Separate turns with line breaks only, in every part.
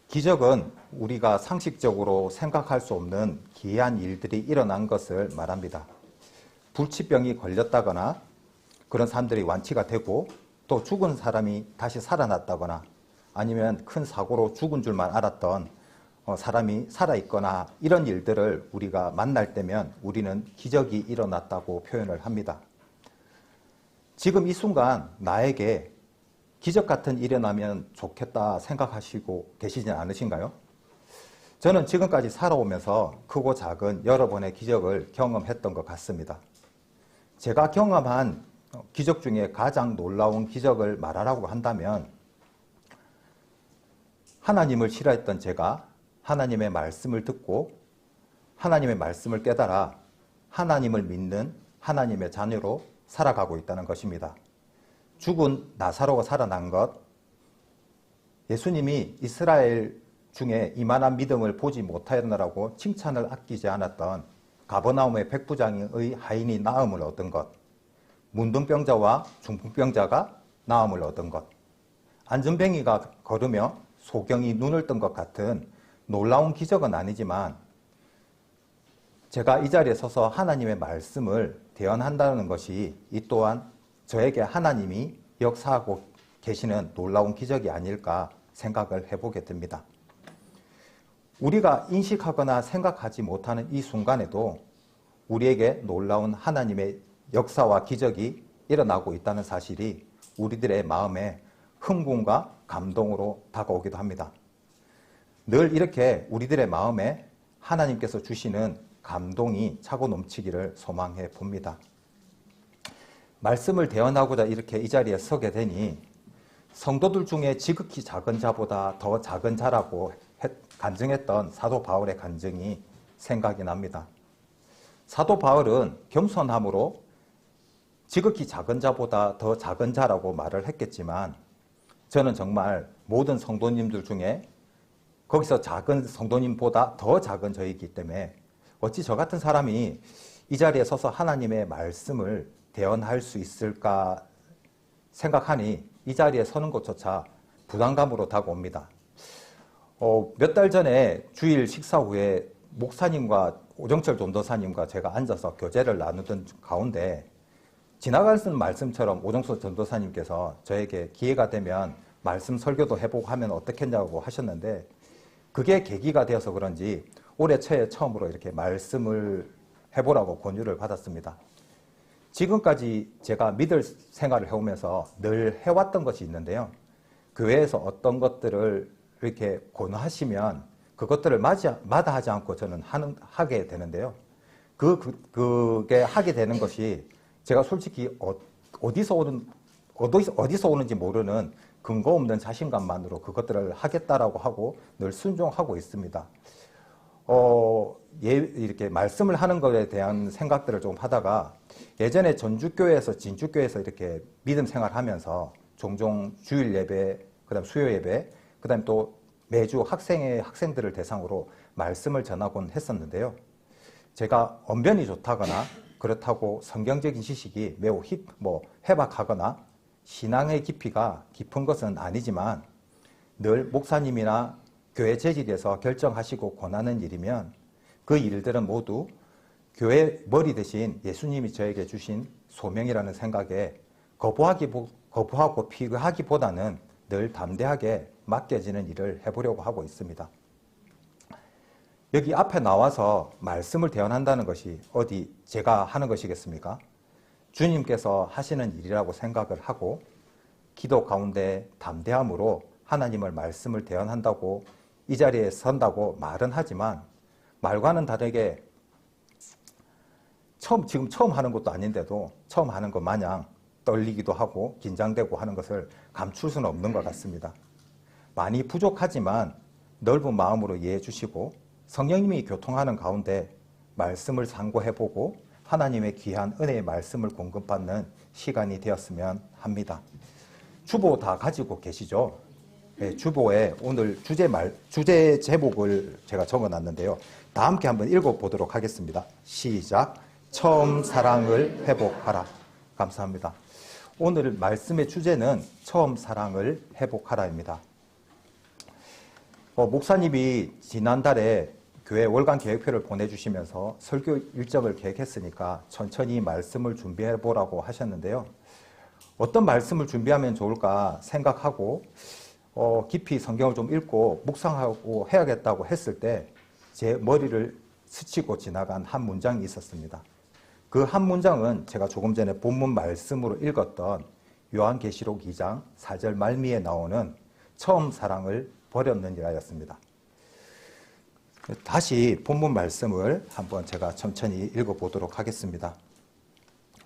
기적은 우리가 상식적으로 생각할 수 없는 기이한 일들이 일어난 것을 말합니다. 불치병이 걸렸다거나 그런 사람들이 완치가 되고 또 죽은 사람이 다시 살아났다거나 아니면 큰 사고로 죽은 줄만 알았던 사람이 살아있거나 이런 일들을 우리가 만날 때면 우리는 기적이 일어났다고 표현을 합니다. 지금 이 순간 나에게 기적 같은 일이 일어나면 좋겠다 생각하시고 계시진 않으신가요? 저는 지금까지 살아오면서 크고 작은 여러 번의 기적을 경험했던 것 같습니다. 제가 경험한 기적 중에 가장 놀라운 기적을 말하라고 한다면 하나님을 싫어했던 제가 하나님의 말씀을 듣고 하나님의 말씀을 깨달아 하나님을 믿는 하나님의 자녀로 살아가고 있다는 것입니다. 죽은 나사로가 살아난 것, 예수님이 이스라엘 중에 이만한 믿음을 보지 못하였느라고 칭찬을 아끼지 않았던 가버나움의 백부장의 하인이 나음을 얻은 것, 문둥병자와 중풍병자가 나음을 얻은 것, 안전뱅이가 걸으며 소경이 눈을 뜬 것 같은 놀라운 기적은 아니지만 제가 이 자리에 서서 하나님의 말씀을 대언한다는 것이 이 또한 저에게 하나님이 역사하고 계시는 놀라운 기적이 아닐까 생각을 해보게 됩니다. 우리가 인식하거나 생각하지 못하는 이 순간에도 우리에게 놀라운 하나님의 역사와 기적이 일어나고 있다는 사실이 우리들의 마음에 흥분과 감동으로 다가오기도 합니다. 늘 이렇게 우리들의 마음에 하나님께서 주시는 감동이 차고 넘치기를 소망해 봅니다. 말씀을 대언하고자 이렇게 이 자리에 서게 되니 성도들 중에 지극히 작은 자보다 더 작은 자라고 간증했던 사도 바울의 간증이 생각이 납니다. 사도 바울은 겸손함으로 지극히 작은 자보다 더 작은 자라고 말을 했겠지만 저는 정말 모든 성도님들 중에 거기서 작은 성도님보다 더 작은 저이기 때문에 어찌 저 같은 사람이 이 자리에 서서 하나님의 말씀을 대언할 수 있을까 생각하니 이 자리에 서는 것조차 부담감으로 다가옵니다. 몇 달 전에 주일 식사 후에 목사님과 오정철 전도사님과 제가 앉아서 교제를 나누던 가운데 지나가는 말씀처럼 오정철 전도사님께서 저에게 기회가 되면 말씀 설교도 해보고 하면 어떻겠냐고 하셨는데 그게 계기가 되어서 그런지 올해 초에 처음으로 이렇게 말씀을 해보라고 권유를 받았습니다. 지금까지 제가 믿을 생활을 해오면서 늘 해왔던 것이 있는데요. 교회에서 어떤 것들을 이렇게 권하시면 그것들을 마다하지 않고 저는 하게 되는데요. 그게 하게 되는 것이 제가 솔직히 어디서 오는지 모르는 근거 없는 자신감만으로 그것들을 하겠다라고 하고 늘 순종하고 있습니다. 이렇게 말씀을 하는 것에 대한 생각들을 좀 하다가 예전에 전주교회에서 진주교회에서 이렇게 믿음 생활하면서 종종 주일 예배, 그다음 수요 예배, 그다음 또 매주 학생들을 대상으로 말씀을 전하곤 했었는데요. 제가 언변이 좋다거나 그렇다고 성경적인 지식이 매우 해박하거나 신앙의 깊이가 깊은 것은 아니지만 늘 목사님이나 교회 재직에서 결정하시고 권하는 일이면 그 일들은 모두 교회 머리 대신 예수님이 저에게 주신 소명이라는 생각에 거부하고 피하기보다는 늘 담대하게 맡겨지는 일을 해보려고 하고 있습니다. 여기 앞에 나와서 말씀을 대언한다는 것이 어디 제가 하는 것이겠습니까? 주님께서 하시는 일이라고 생각을 하고 기도 가운데 담대함으로 하나님을 말씀을 대언한다고 이 자리에 선다고 말은 하지만 말과는 다르게 지금 처음 하는 것도 아닌데도 처음 하는 것 마냥 떨리기도 하고 긴장되고 하는 것을 감출 수는 없는 것 같습니다. 많이 부족하지만 넓은 마음으로 이해해 주시고 성령님이 교통하는 가운데 말씀을 상고해보고 하나님의 귀한 은혜의 말씀을 공급받는 시간이 되었으면 합니다. 주보 다 가지고 계시죠? 네, 주보에 오늘 주제 제목을 제가 적어놨는데요. 다 함께 한번 읽어보도록 하겠습니다. 시작. 처음 사랑을 회복하라. 감사합니다. 오늘 말씀의 주제는 처음 사랑을 회복하라입니다. 목사님이 지난달에 교회 월간 계획표를 보내주시면서 설교 일정을 계획했으니까 천천히 말씀을 준비해 보라고 하셨는데요. 어떤 말씀을 준비하면 좋을까 생각하고 깊이 성경을 좀 읽고 묵상하고 해야겠다고 했을 때 제 머리를 스치고 지나간 한 문장이 있었습니다. 그 한 문장은 제가 조금 전에 본문 말씀으로 읽었던 요한계시록 2장 4절 말미에 나오는 처음 사랑을 버렸느니라였습니다. 다시 본문 말씀을 한번 제가 천천히 읽어보도록 하겠습니다.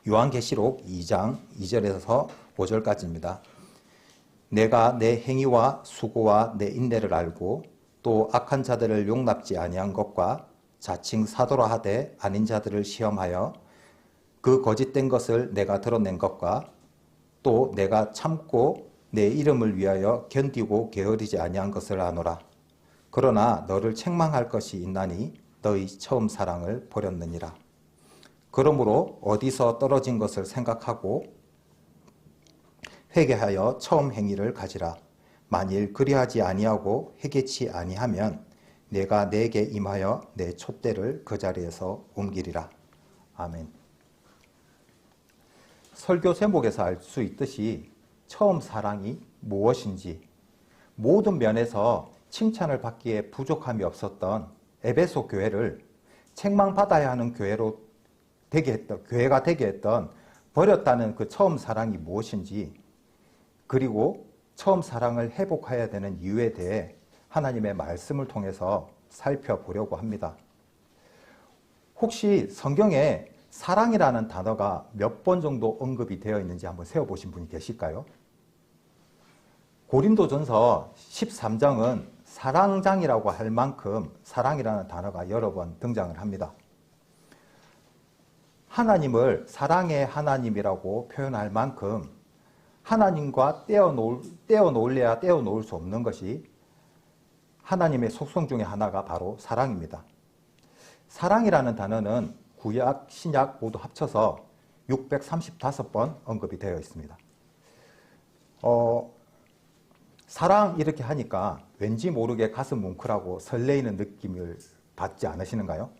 요한계시록 2장 2절에서 5절까지입니다. 내가 내 행위와 수고와 내 인내를 알고 또 악한 자들을 용납지 아니한 것과 자칭 사도라 하되 아닌 자들을 시험하여 그 거짓된 것을 내가 드러낸 것과 또 내가 참고 내 이름을 위하여 견디고 게으르지 아니한 것을 아노라. 그러나 너를 책망할 것이 있나니 너희 처음 사랑을 버렸느니라. 그러므로 어디서 떨어진 것을 생각하고 회개하여 처음 행위를 가지라. 만일 그리하지 아니하고 회개치 아니하면 내가 내게 임하여 내 촛대를 그 자리에서 옮기리라. 아멘. 설교 제목에서 알 수 있듯이 처음 사랑이 무엇인지 모든 면에서 칭찬을 받기에 부족함이 없었던 에베소 교회를 책망받아야 하는 교회가 되게 했던 버렸다는 그 처음 사랑이 무엇인지, 그리고 처음 사랑을 회복해야 되는 이유에 대해 하나님의 말씀을 통해서 살펴보려고 합니다. 혹시 성경에 사랑이라는 단어가 몇 번 정도 언급이 되어 있는지 한번 세어보신 분이 계실까요? 고린도전서 13장은 사랑장이라고 할 만큼 사랑이라는 단어가 여러 번 등장을 합니다. 하나님을 사랑의 하나님이라고 표현할 만큼 하나님과 떼어놓을래야 떼어놓을 수 없는 것이 하나님의 속성 중에 하나가 바로 사랑입니다. 사랑이라는 단어는 구약, 신약 모두 합쳐서 635번 언급이 되어 있습니다. 사랑 이렇게 하니까 왠지 모르게 가슴 뭉클하고 설레이는 느낌을 받지 않으시는가요?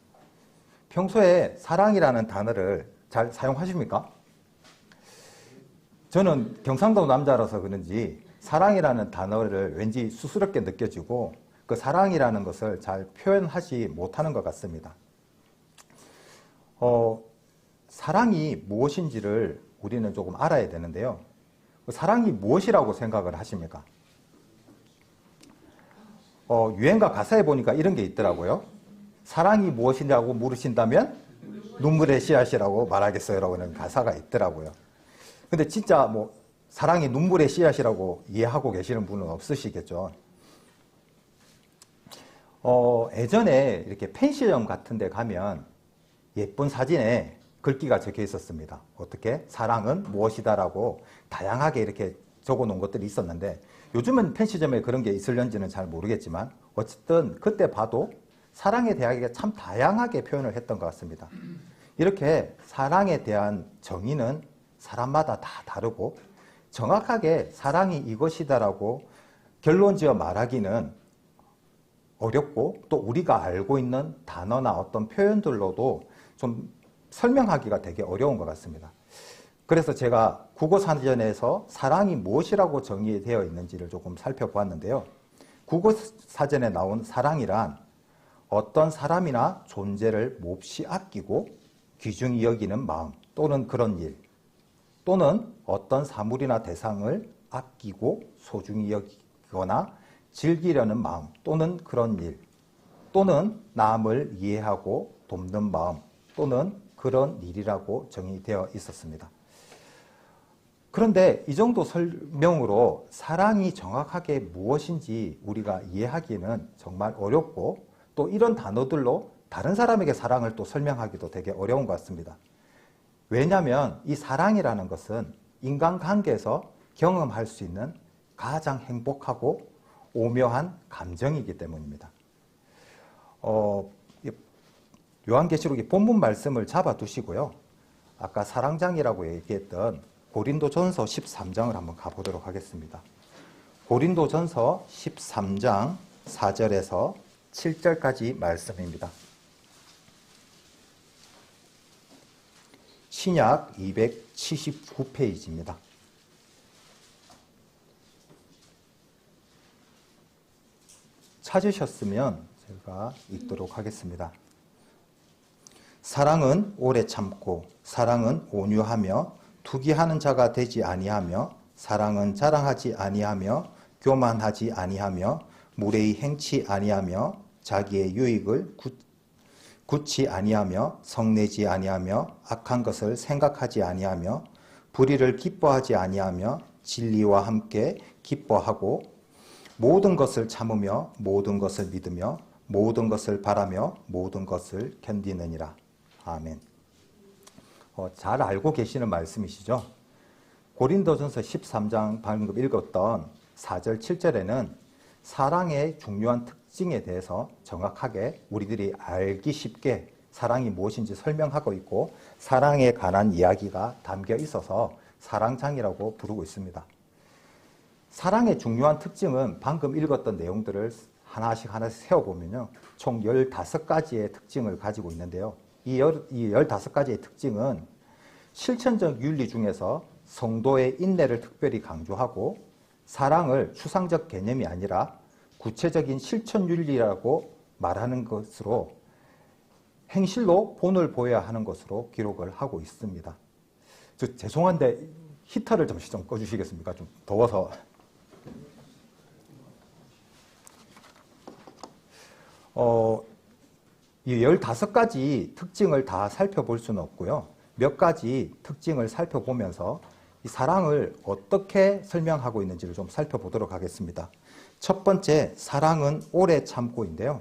평소에 사랑이라는 단어를 잘 사용하십니까? 저는 경상도 남자라서 그런지 사랑이라는 단어를 왠지 수스럽게 느껴지고 그 사랑이라는 것을 잘 표현하지 못하는 것 같습니다. 사랑이 무엇인지를 우리는 조금 알아야 되는데요. 사랑이 무엇이라고 생각을 하십니까? 유행가 가사에 보니까 이런 게 있더라고요. 사랑이 무엇이냐고 물으신다면 눈물의 씨앗이라고 말하겠어요 라고 하는 가사가 있더라고요. 근데 진짜 사랑이 눈물의 씨앗이라고 이해하고 계시는 분은 없으시겠죠. 예전에 이렇게 펜시점 같은 데 가면 예쁜 사진에 글귀가 적혀 있었습니다. 어떻게? 사랑은 무엇이다라고 다양하게 이렇게 적어 놓은 것들이 있었는데 요즘은 펜시점에 그런 게 있을런지는 잘 모르겠지만 어쨌든 그때 봐도 사랑에 대하게 참 다양하게 표현을 했던 것 같습니다. 이렇게 사랑에 대한 정의는 사람마다 다 다르고 정확하게 사랑이 이것이다라고 결론지어 말하기는 어렵고 또 우리가 알고 있는 단어나 어떤 표현들로도 좀 설명하기가 되게 어려운 것 같습니다. 그래서 제가 국어사전에서 사랑이 무엇이라고 정의되어 있는지를 조금 살펴보았는데요. 국어사전에 나온 사랑이란 어떤 사람이나 존재를 몹시 아끼고 귀중히 여기는 마음 또는 그런 일, 또는 어떤 사물이나 대상을 아끼고 소중히 여기거나 즐기려는 마음 또는 그런 일, 또는 남을 이해하고 돕는 마음 또는 그런 일이라고 정의되어 있었습니다. 그런데 이 정도 설명으로 사랑이 정확하게 무엇인지 우리가 이해하기는 정말 어렵고 또 이런 단어들로 다른 사람에게 사랑을 또 설명하기도 되게 어려운 것 같습니다. 왜냐하면 이 사랑이라는 것은 인간관계에서 경험할 수 있는 가장 행복하고 오묘한 감정이기 때문입니다. 요한계시록의 본문 말씀을 잡아두시고요. 아까 사랑장이라고 얘기했던 고린도전서 13장을 한번 가보도록 하겠습니다. 고린도전서 13장 4절에서 7절까지 말씀입니다. 신약 279페이지입니다. 찾으셨으면 제가 읽도록 하겠습니다. 사랑은 오래 참고 사랑은 온유하며 투기하는 자가 되지 아니하며 사랑은 자랑하지 아니하며 교만하지 아니하며 무례히 행치 아니하며 자기의 유익을 굳지 아니하며 성내지 아니하며 악한 것을 생각하지 아니하며 불의를 기뻐하지 아니하며 진리와 함께 기뻐하고 모든 것을 참으며 모든 것을 믿으며 모든 것을 바라며 모든 것을 견디느니라. 아멘. 잘 알고 계시는 말씀이시죠? 고린도전서 13장 방금 읽었던 4절 7절에는 사랑의 중요한 특징에 대해서 정확하게 우리들이 알기 쉽게 사랑이 무엇인지 설명하고 있고 사랑에 관한 이야기가 담겨 있어서 사랑장이라고 부르고 있습니다. 사랑의 중요한 특징은 방금 읽었던 내용들을 하나씩 세워보면요. 총 15가지의 특징을 가지고 있는데요. 이 15가지의 특징은 실천적 윤리 중에서 성도의 인내를 특별히 강조하고 사랑을 추상적 개념이 아니라 구체적인 실천 윤리라고 말하는 것으로 행실로 본을 보여야 하는 것으로 기록을 하고 있습니다. 죄송한데 히터를 잠시 좀 꺼주시겠습니까? 좀 더워서. 이 15가지 특징을 다 살펴볼 수는 없고요. 몇 가지 특징을 살펴보면서 이 사랑을 어떻게 설명하고 있는지를 좀 살펴보도록 하겠습니다. 첫 번째, 사랑은 오래 참고인데요.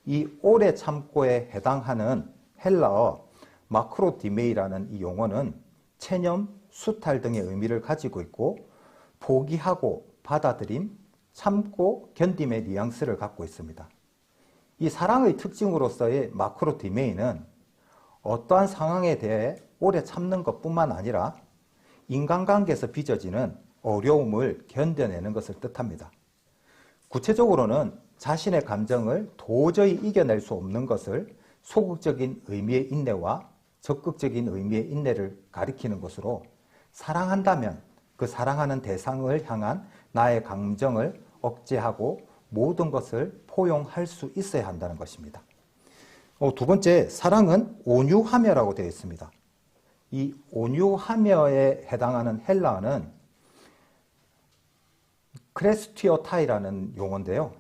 이 오래 참고에 해당하는 헬라어 마크로디메이라는 이 용어는 체념, 수탈 등의 의미를 가지고 있고 포기하고 받아들임, 참고 견딤의 뉘앙스를 갖고 있습니다. 이 사랑의 특징으로서의 마크로디메이는 어떠한 상황에 대해 오래 참는 것뿐만 아니라 인간관계에서 빚어지는 어려움을 견뎌내는 것을 뜻합니다. 구체적으로는 자신의 감정을 도저히 이겨낼 수 없는 것을 소극적인 의미의 인내와 적극적인 의미의 인내를 가리키는 것으로 사랑한다면 그 사랑하는 대상을 향한 나의 감정을 억제하고 모든 것을 포용할 수 있어야 한다는 것입니다. 두 번째, 사랑은 온유하며라고 되어 있습니다. 이 온유하며에 해당하는 헬라어는 크레스티오타이라는 용어인데요.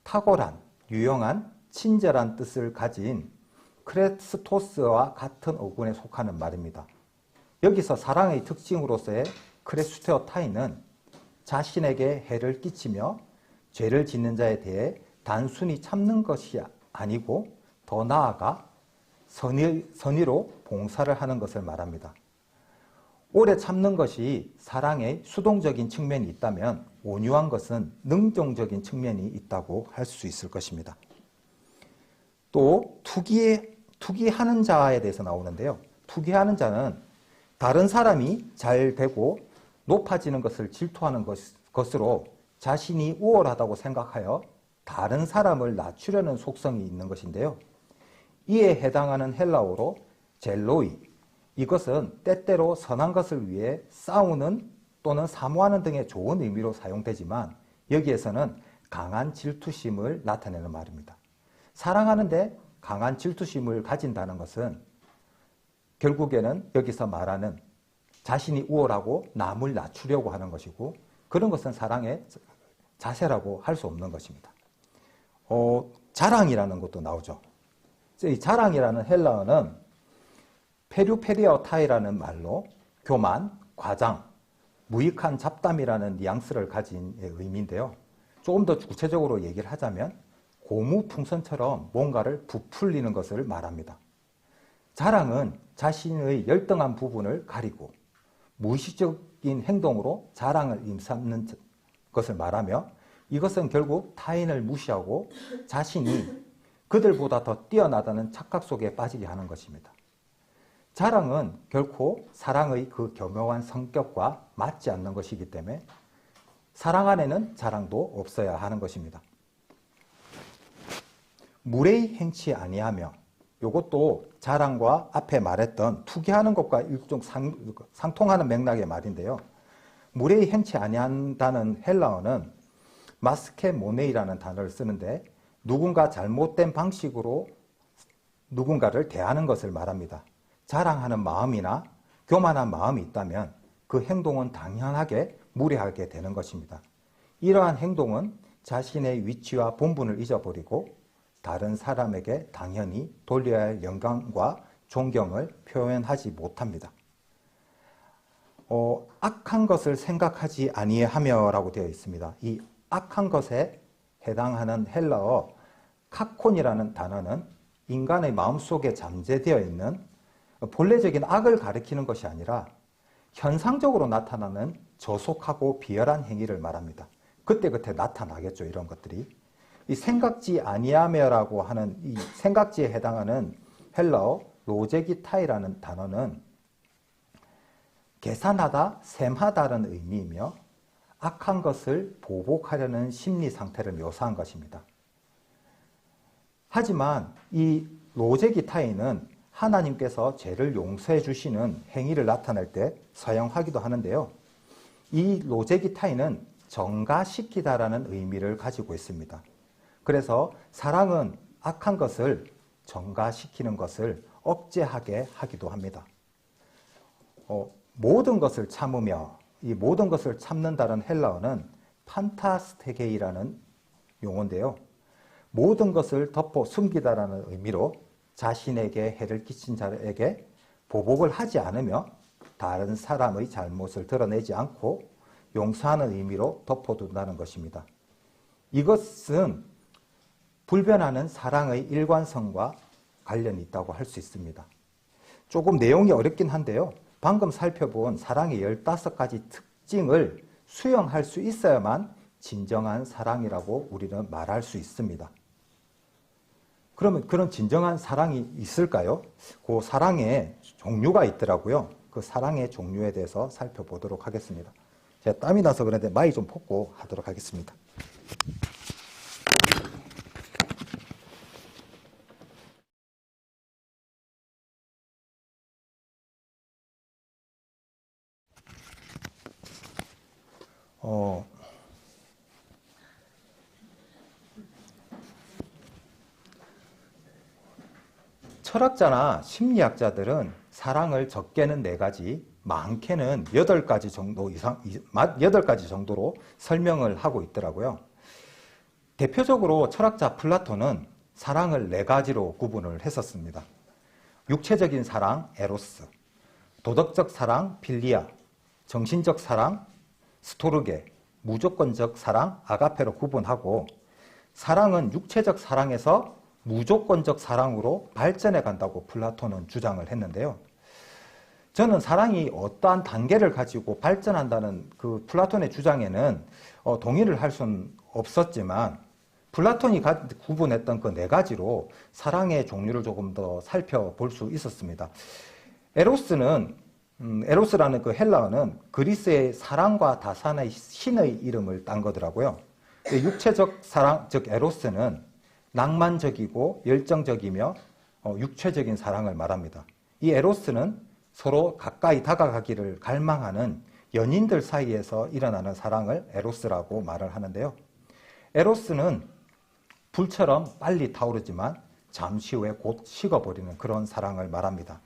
탁월한, 유용한, 친절한 뜻을 가진 크레스토스와 같은 어군에 속하는 말입니다. 여기서 사랑의 특징으로서의 크레스티오타이는 자신에게 해를 끼치며 죄를 짓는 자에 대해 단순히 참는 것이 아니고 더 나아가 선의로 봉사를 하는 것을 말합니다. 오래 참는 것이 사랑의 수동적인 측면이 있다면 온유한 것은 능동적인 측면이 있다고 할 수 있을 것입니다. 또 투기하는 자에 대해서 나오는데요. 투기하는 자는 다른 사람이 잘 되고 높아지는 것을 질투하는 것으로 자신이 우월하다고 생각하여 다른 사람을 낮추려는 속성이 있는 것인데요. 이에 해당하는 헬라어로 젤로이, 이것은 때때로 선한 것을 위해 싸우는 또는 사모하는 등의 좋은 의미로 사용되지만 여기에서는 강한 질투심을 나타내는 말입니다. 사랑하는데 강한 질투심을 가진다는 것은 결국에는 여기서 말하는 자신이 우월하고 남을 낮추려고 하는 것이고 그런 것은 사랑의 자세라고 할 수 없는 것입니다. 자랑이라는 것도 나오죠. 이 자랑이라는 헬라어는 페류페리어타이라는 말로 교만, 과장, 무익한 잡담이라는 뉘앙스를 가진 의미인데요. 조금 더 구체적으로 얘기를 하자면 고무풍선처럼 뭔가를 부풀리는 것을 말합니다. 자랑은 자신의 열등한 부분을 가리고 무의식적인 행동으로 자랑을 일삼는 것을 말하며 이것은 결국 타인을 무시하고 자신이 그들보다 더 뛰어나다는 착각 속에 빠지게 하는 것입니다. 자랑은 결코 사랑의 그 교묘한 성격과 맞지 않는 것이기 때문에 사랑 안에는 자랑도 없어야 하는 것입니다. 무례히 행치 아니하며, 이것도 자랑과 앞에 말했던 투기하는 것과 일종 상통하는 맥락의 말인데요. 무례히 행치 아니한다는 헬라어는 마스케모네이라는 단어를 쓰는데 누군가 잘못된 방식으로 누군가를 대하는 것을 말합니다. 자랑하는 마음이나 교만한 마음이 있다면 그 행동은 당연하게 무례하게 되는 것입니다. 이러한 행동은 자신의 위치와 본분을 잊어버리고 다른 사람에게 당연히 돌려야 할 영광과 존경을 표현하지 못합니다. 악한 것을 생각하지 아니하며라고 되어 있습니다. 이 악한 것에 해당하는 헬라어 카콘이라는 단어는 인간의 마음속에 잠재되어 있는 본래적인 악을 가리키는 것이 아니라 현상적으로 나타나는 저속하고 비열한 행위를 말합니다. 그때그때 나타나겠죠, 이런 것들이. 이 생각지 아니하며라고 하는 이 생각지에 해당하는 헬라어 로제기타이라는 단어는 계산하다, 셈하다는 의미이며 악한 것을 보복하려는 심리 상태를 묘사한 것입니다. 하지만 이 로제기타이는 하나님께서 죄를 용서해 주시는 행위를 나타낼 때 사용하기도 하는데요. 이 로제기타이는 정가시키다라는 의미를 가지고 있습니다. 그래서 사랑은 악한 것을 정가시키는 것을 억제하게 하기도 합니다. 모든 것을 참으며, 이 모든 것을 참는다는 헬라어는 판타스테게이라는 용어인데요. 모든 것을 덮어 숨기다라는 의미로 자신에게 해를 끼친 자에게 보복을 하지 않으며 다른 사람의 잘못을 드러내지 않고 용서하는 의미로 덮어둔다는 것입니다. 이것은 불변하는 사랑의 일관성과 관련이 있다고 할 수 있습니다. 조금 내용이 어렵긴 한데요. 방금 살펴본 사랑의 15가지 특징을 수용할 수 있어야만 진정한 사랑이라고 우리는 말할 수 있습니다. 그러면 그런 진정한 사랑이 있을까요? 그 사랑의 종류가 있더라고요. 그 사랑의 종류에 대해서 살펴보도록 하겠습니다. 제가 땀이 나서 그런데 마이 좀 볶고 하도록 하겠습니다. 철학자나 심리학자들은 사랑을 적게는 4가지, 많게는 8가지 정도로 설명을 하고 있더라고요. 대표적으로 철학자 플라톤은 사랑을 4가지로 구분을 했었습니다. 육체적인 사랑, 에로스, 도덕적 사랑, 필리아, 정신적 사랑, 스토르게, 무조건적 사랑, 아가페로 구분하고 사랑은 육체적 사랑에서 무조건적 사랑으로 발전해 간다고 플라톤은 주장을 했는데요. 저는 사랑이 어떠한 단계를 가지고 발전한다는 그 플라톤의 주장에는 동의를 할 수는 없었지만 플라톤이 구분했던 그 4가지로 사랑의 종류를 조금 더 살펴볼 수 있었습니다. 에로스라는 그 헬라어는 그리스의 사랑과 다산의 신의 이름을 딴 거더라고요. 육체적 사랑, 즉 에로스는 낭만적이고 열정적이며 육체적인 사랑을 말합니다. 이 에로스는 서로 가까이 다가가기를 갈망하는 연인들 사이에서 일어나는 사랑을 에로스라고 말을 하는데요. 에로스는 불처럼 빨리 타오르지만 잠시 후에 곧 식어버리는 그런 사랑을 말합니다.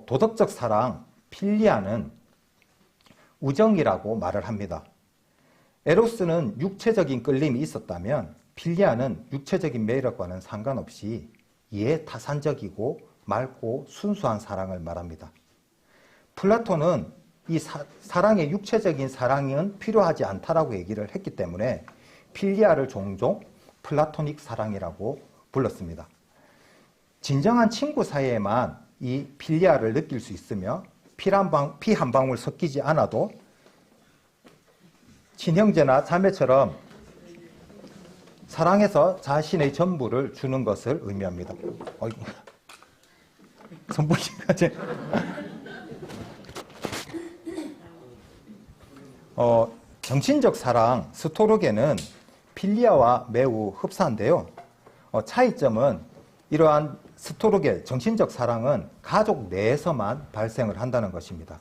도덕적 사랑, 필리아는 우정이라고 말을 합니다. 에로스는 육체적인 끌림이 있었다면 필리아는 육체적인 매력과는 상관없이 이에 타산적이고 맑고 순수한 사랑을 말합니다. 플라톤은 이 사랑의 육체적인 사랑은 필요하지 않다라고 얘기를 했기 때문에 필리아를 종종 플라토닉 사랑이라고 불렀습니다. 진정한 친구 사이에만 이 필리아를 느낄 수 있으며 피 한 방울 섞이지 않아도 친형제나 자매처럼 사랑해서 자신의 전부를 주는 것을 의미합니다. 선보기까지. 정신적 사랑, 스토르게는 필리아와 매우 흡사한데요. 차이점은 이러한 스토르게 정신적 사랑은 가족 내에서만 발생을 한다는 것입니다.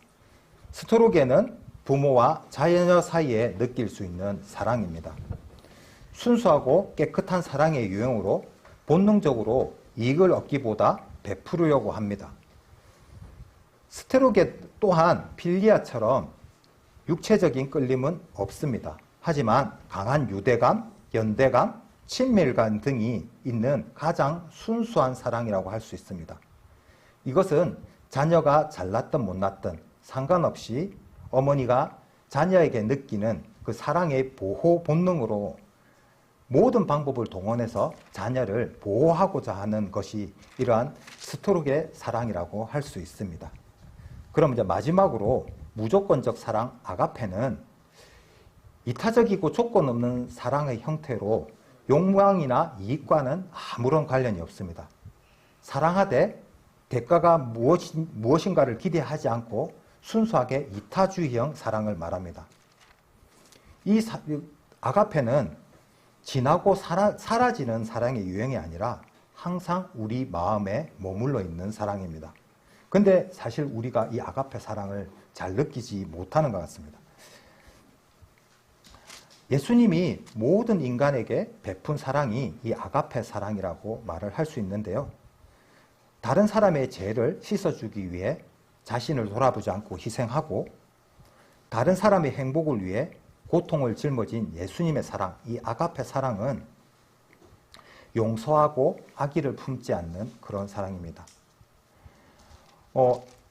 스토르게는 부모와 자녀 사이에 느낄 수 있는 사랑입니다. 순수하고 깨끗한 사랑의 유형으로 본능적으로 이익을 얻기보다 베푸려고 합니다. 스테로게 또한 필리아처럼 육체적인 끌림은 없습니다. 하지만 강한 유대감, 연대감, 친밀감 등이 있는 가장 순수한 사랑이라고 할 수 있습니다. 이것은 자녀가 잘났든 못났든 상관없이 어머니가 자녀에게 느끼는 그 사랑의 보호 본능으로 모든 방법을 동원해서 자녀를 보호하고자 하는 것이 이러한 스토르게 사랑이라고 할 수 있습니다. 그럼 이제 마지막으로 무조건적 사랑 아가페는 이타적이고 조건 없는 사랑의 형태로 욕망이나 이익과는 아무런 관련이 없습니다. 사랑하되 대가가 무엇인가를 기대하지 않고 순수하게 이타주의형 사랑을 말합니다. 이 아가페는 지나고 사라지는 사랑의 유형이 아니라 항상 우리 마음에 머물러 있는 사랑입니다. 근데 사실 우리가 이 아가페 사랑을 잘 느끼지 못하는 것 같습니다. 예수님이 모든 인간에게 베푼 사랑이 이 아가페 사랑이라고 말을 할 수 있는데요. 다른 사람의 죄를 씻어주기 위해 자신을 돌아보지 않고 희생하고 다른 사람의 행복을 위해 고통을 짊어진 예수님의 사랑, 이 아가페 사랑은 용서하고 악의를 품지 않는 그런 사랑입니다.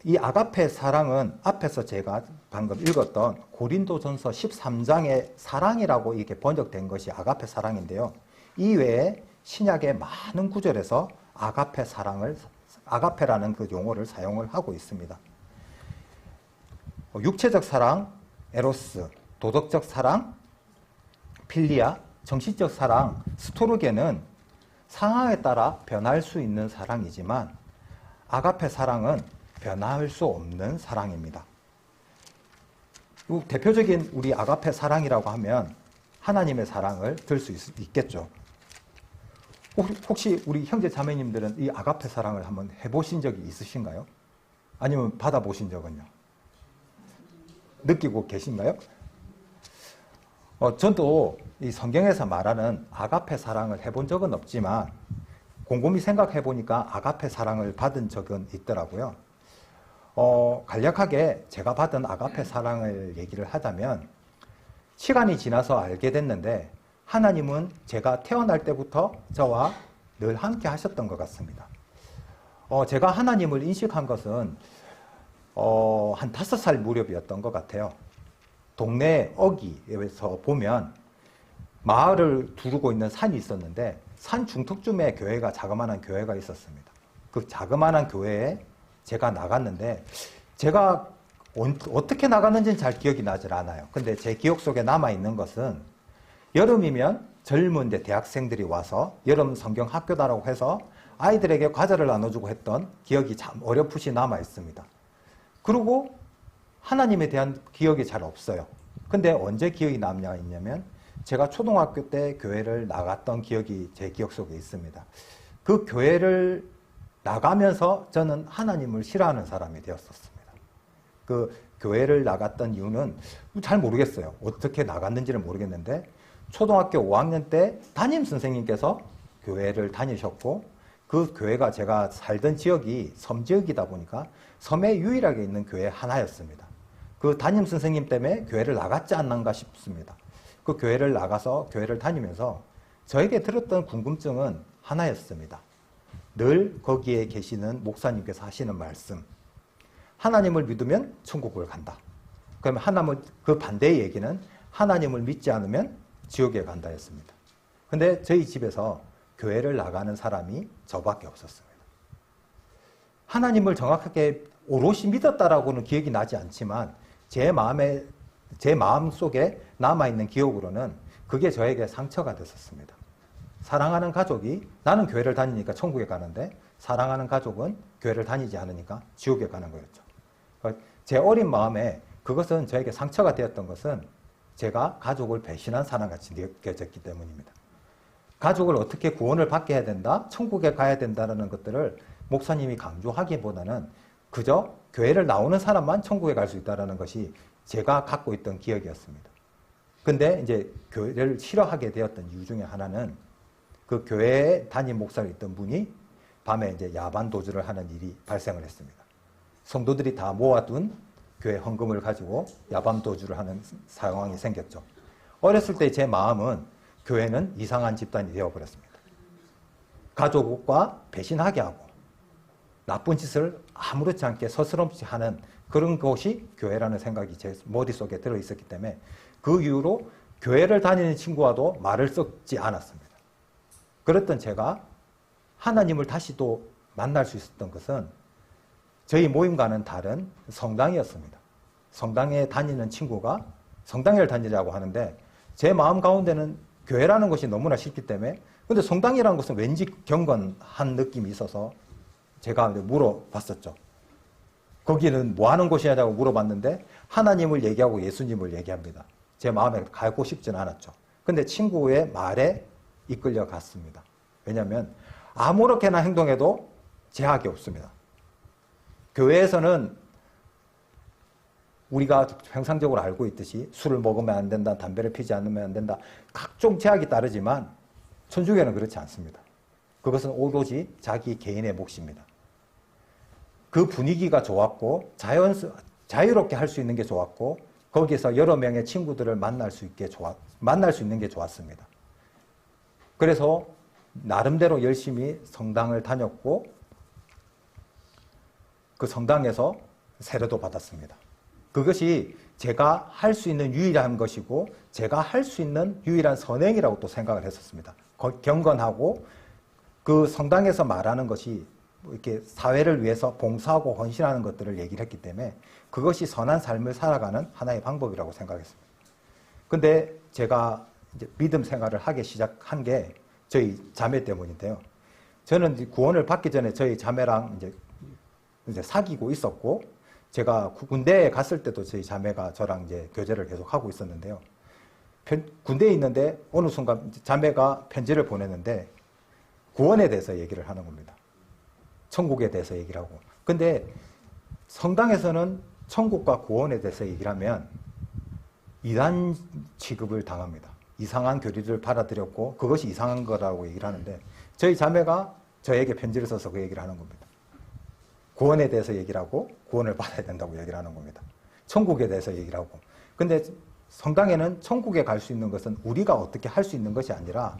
이 아가페 사랑은 앞에서 제가 방금 읽었던 고린도전서 13장의 사랑이라고 이렇게 번역된 것이 아가페 사랑인데요. 이 외에 신약의 많은 구절에서 아가페라는 그 용어를 사용을 하고 있습니다. 육체적 사랑, 에로스, 도덕적 사랑, 필리아, 정신적 사랑, 스토르게는 상황에 따라 변할 수 있는 사랑이지만 아가페 사랑은 변할 수 없는 사랑입니다. 대표적인 우리 아가페 사랑이라고 하면 하나님의 사랑을 들 수 있겠죠. 혹시 우리 형제 자매님들은 이 아가페 사랑을 한번 해보신 적이 있으신가요? 아니면 받아보신 적은요? 느끼고 계신가요? 저도 이 성경에서 말하는 아가페 사랑을 해본 적은 없지만 곰곰이 생각해 보니까 아가페 사랑을 받은 적은 있더라고요. 간략하게 제가 받은 아가페 사랑을 얘기를 하자면 시간이 지나서 알게 됐는데 하나님은 제가 태어날 때부터 저와 늘 함께 하셨던 것 같습니다. 제가 하나님을 인식한 것은 한 5살 무렵이었던 것 같아요. 동네 어귀에서 보면 마을을 두르고 있는 산이 있었는데 산 중턱쯤에 교회가 자그마한 교회가 있었습니다. 그 자그마한 교회에 제가 나갔는데 제가 어떻게 나갔는지는 잘 기억이 나질 않아요. 근데 제 기억 속에 남아있는 것은 여름이면 젊은 대학생들이 와서 여름 성경 학교다라고 해서 아이들에게 과자를 나눠주고 했던 기억이 참 어렴풋이 남아있습니다. 그리고 하나님에 대한 기억이 잘 없어요. 근데 언제 기억이 남냐면 제가 초등학교 때 교회를 나갔던 기억이 제 기억 속에 있습니다. 그 교회를 나가면서 저는 하나님을 싫어하는 사람이 되었었습니다. 그 교회를 나갔던 이유는 잘 모르겠어요. 어떻게 나갔는지를 모르겠는데 초등학교 5학년 때 담임 선생님께서 교회를 다니셨고 그 교회가 제가 살던 지역이 섬지역이다 보니까 섬에 유일하게 있는 교회 하나였습니다. 그 담임 선생님 때문에 교회를 나갔지 않는가 싶습니다. 그 교회를 나가서 교회를 다니면서 저에게 들었던 궁금증은 하나였습니다. 늘 거기에 계시는 목사님께서 하시는 말씀. 하나님을 믿으면 천국을 간다. 그러면 그 반대의 얘기는 하나님을 믿지 않으면 지옥에 간다였습니다. 근데 저희 집에서 교회를 나가는 사람이 저밖에 없었습니다. 하나님을 정확하게 오롯이 믿었다라고는 기억이 나지 않지만 제 마음 속에 남아있는 기억으로는 그게 저에게 상처가 됐었습니다. 사랑하는 가족이 나는 교회를 다니니까 천국에 가는데 사랑하는 가족은 교회를 다니지 않으니까 지옥에 가는 거였죠. 제 어린 마음에 그것은 저에게 상처가 되었던 것은 제가 가족을 배신한 사람같이 느껴졌기 때문입니다. 가족을 어떻게 구원을 받게 해야 된다, 천국에 가야 된다는 것들을 목사님이 강조하기보다는 그저 교회를 나오는 사람만 천국에 갈 수 있다는 것이 제가 갖고 있던 기억이었습니다. 근데 이제 교회를 싫어하게 되었던 이유 중에 하나는 그 교회에 담임 목사로 있던 분이 밤에 이제 야반 도주를 하는 일이 발생을 했습니다. 성도들이 다 모아둔 교회 헌금을 가지고 야반 도주를 하는 상황이 생겼죠. 어렸을 때 제 마음은 교회는 이상한 집단이 되어버렸습니다. 가족과 배신하게 하고 나쁜 짓을 아무렇지 않게 서스럼없이 하는 그런 것이 교회라는 생각이 제 머릿속에 들어있었기 때문에 그 이후로 교회를 다니는 친구와도 말을 섞지 않았습니다. 그랬던 제가 하나님을 다시 또 만날 수 있었던 것은 저희 모임과는 다른 성당이었습니다. 성당에 다니는 친구가 성당을 다니자고 하는데 제 마음 가운데는 교회라는 것이 너무나 싫기 때문에 근데 성당이라는 것은 왠지 경건한 느낌이 있어서 제가 물어봤었죠. 거기는 뭐 하는 곳이냐고 물어봤는데 하나님을 얘기하고 예수님을 얘기합니다. 제 마음에 가고 싶진 않았죠. 근데 친구의 말에 이끌려 갔습니다. 왜냐하면 아무렇게나 행동해도 제약이 없습니다. 교회에서는 우리가 평상적으로 알고 있듯이 술을 먹으면 안 된다, 담배를 피지 않으면 안 된다, 각종 제약이 따르지만 천주교는 그렇지 않습니다. 그것은 오로지 자기 개인의 몫입니다. 그 분위기가 좋았고 자유롭게 할 수 있는 게 좋았고 거기서 여러 명의 친구들을 만날 수 있는 게 좋았습니다. 그래서 나름대로 열심히 성당을 다녔고 그 성당에서 세례도 받았습니다. 그것이 제가 할 수 있는 유일한 것이고 제가 할 수 있는 유일한 선행이라고 또 생각을 했었습니다. 경건하고 그 성당에서 말하는 것이 이렇게 사회를 위해서 봉사하고 헌신하는 것들을 얘기를 했기 때문에 그것이 선한 삶을 살아가는 하나의 방법이라고 생각했습니다. 근데 제가 이제 믿음 생활을 하기 시작한 게 저희 자매 때문인데요. 저는 구원을 받기 전에 저희 자매랑 이제 사귀고 있었고 제가 군대에 갔을 때도 저희 자매가 저랑 이제 교제를 계속 하고 있었는데요. 군대에 있는데 어느 순간 자매가 편지를 보냈는데 구원에 대해서 얘기를 하는 겁니다. 천국에 대해서 얘기를 하고. 근데 성당에서는 천국과 구원에 대해서 얘기를 하면 이단 취급을 당합니다. 이상한 교리를 받아들였고 그것이 이상한 거라고 얘기를 하는데 저희 자매가 저에게 편지를 써서 그 얘기를 하는 겁니다. 구원에 대해서 얘기를 하고 구원을 받아야 된다고 얘기를 하는 겁니다. 천국에 대해서 얘기를 하고. 근데 성당에는 천국에 갈 수 있는 것은 우리가 어떻게 할 수 있는 것이 아니라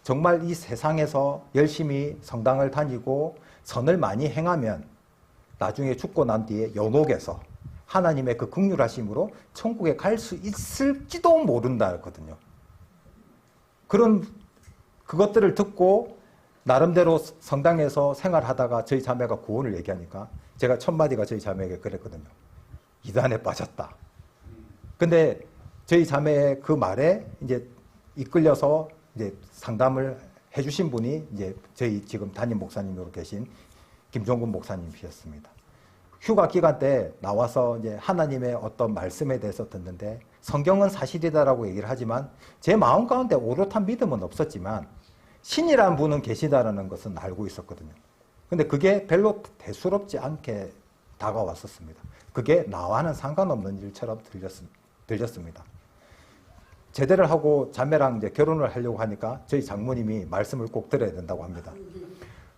정말 이 세상에서 열심히 성당을 다니고 선을 많이 행하면 나중에 죽고 난 뒤에 연옥에서 하나님의 그 긍휼하심으로 천국에 갈 수 있을지도 모른다 했거든요. 그것들을 듣고 나름대로 성당에서 생활하다가 저희 자매가 구원을 얘기하니까 제가 첫 마디가 저희 자매에게 그랬거든요. 이단에 빠졌다. 근데 저희 자매의 그 말에 이제 이끌려서 이제 상담을 해주신 분이 이제 저희 지금 담임 목사님으로 계신 김종근 목사님이셨습니다. 휴가 기간 때 나와서 이제 하나님의 어떤 말씀에 대해서 듣는데 성경은 사실이다라고 얘기를 하지만 제 마음 가운데 오롯한 믿음은 없었지만 신이라는 분은 계시다라는 것은 알고 있었거든요. 근데 그게 별로 대수롭지 않게 다가왔었습니다. 그게 나와는 상관없는 일처럼 들렸습니다. 제대를 하고 자매랑 이제 결혼을 하려고 하니까 저희 장모님이 말씀을 꼭 들어야 된다고 합니다.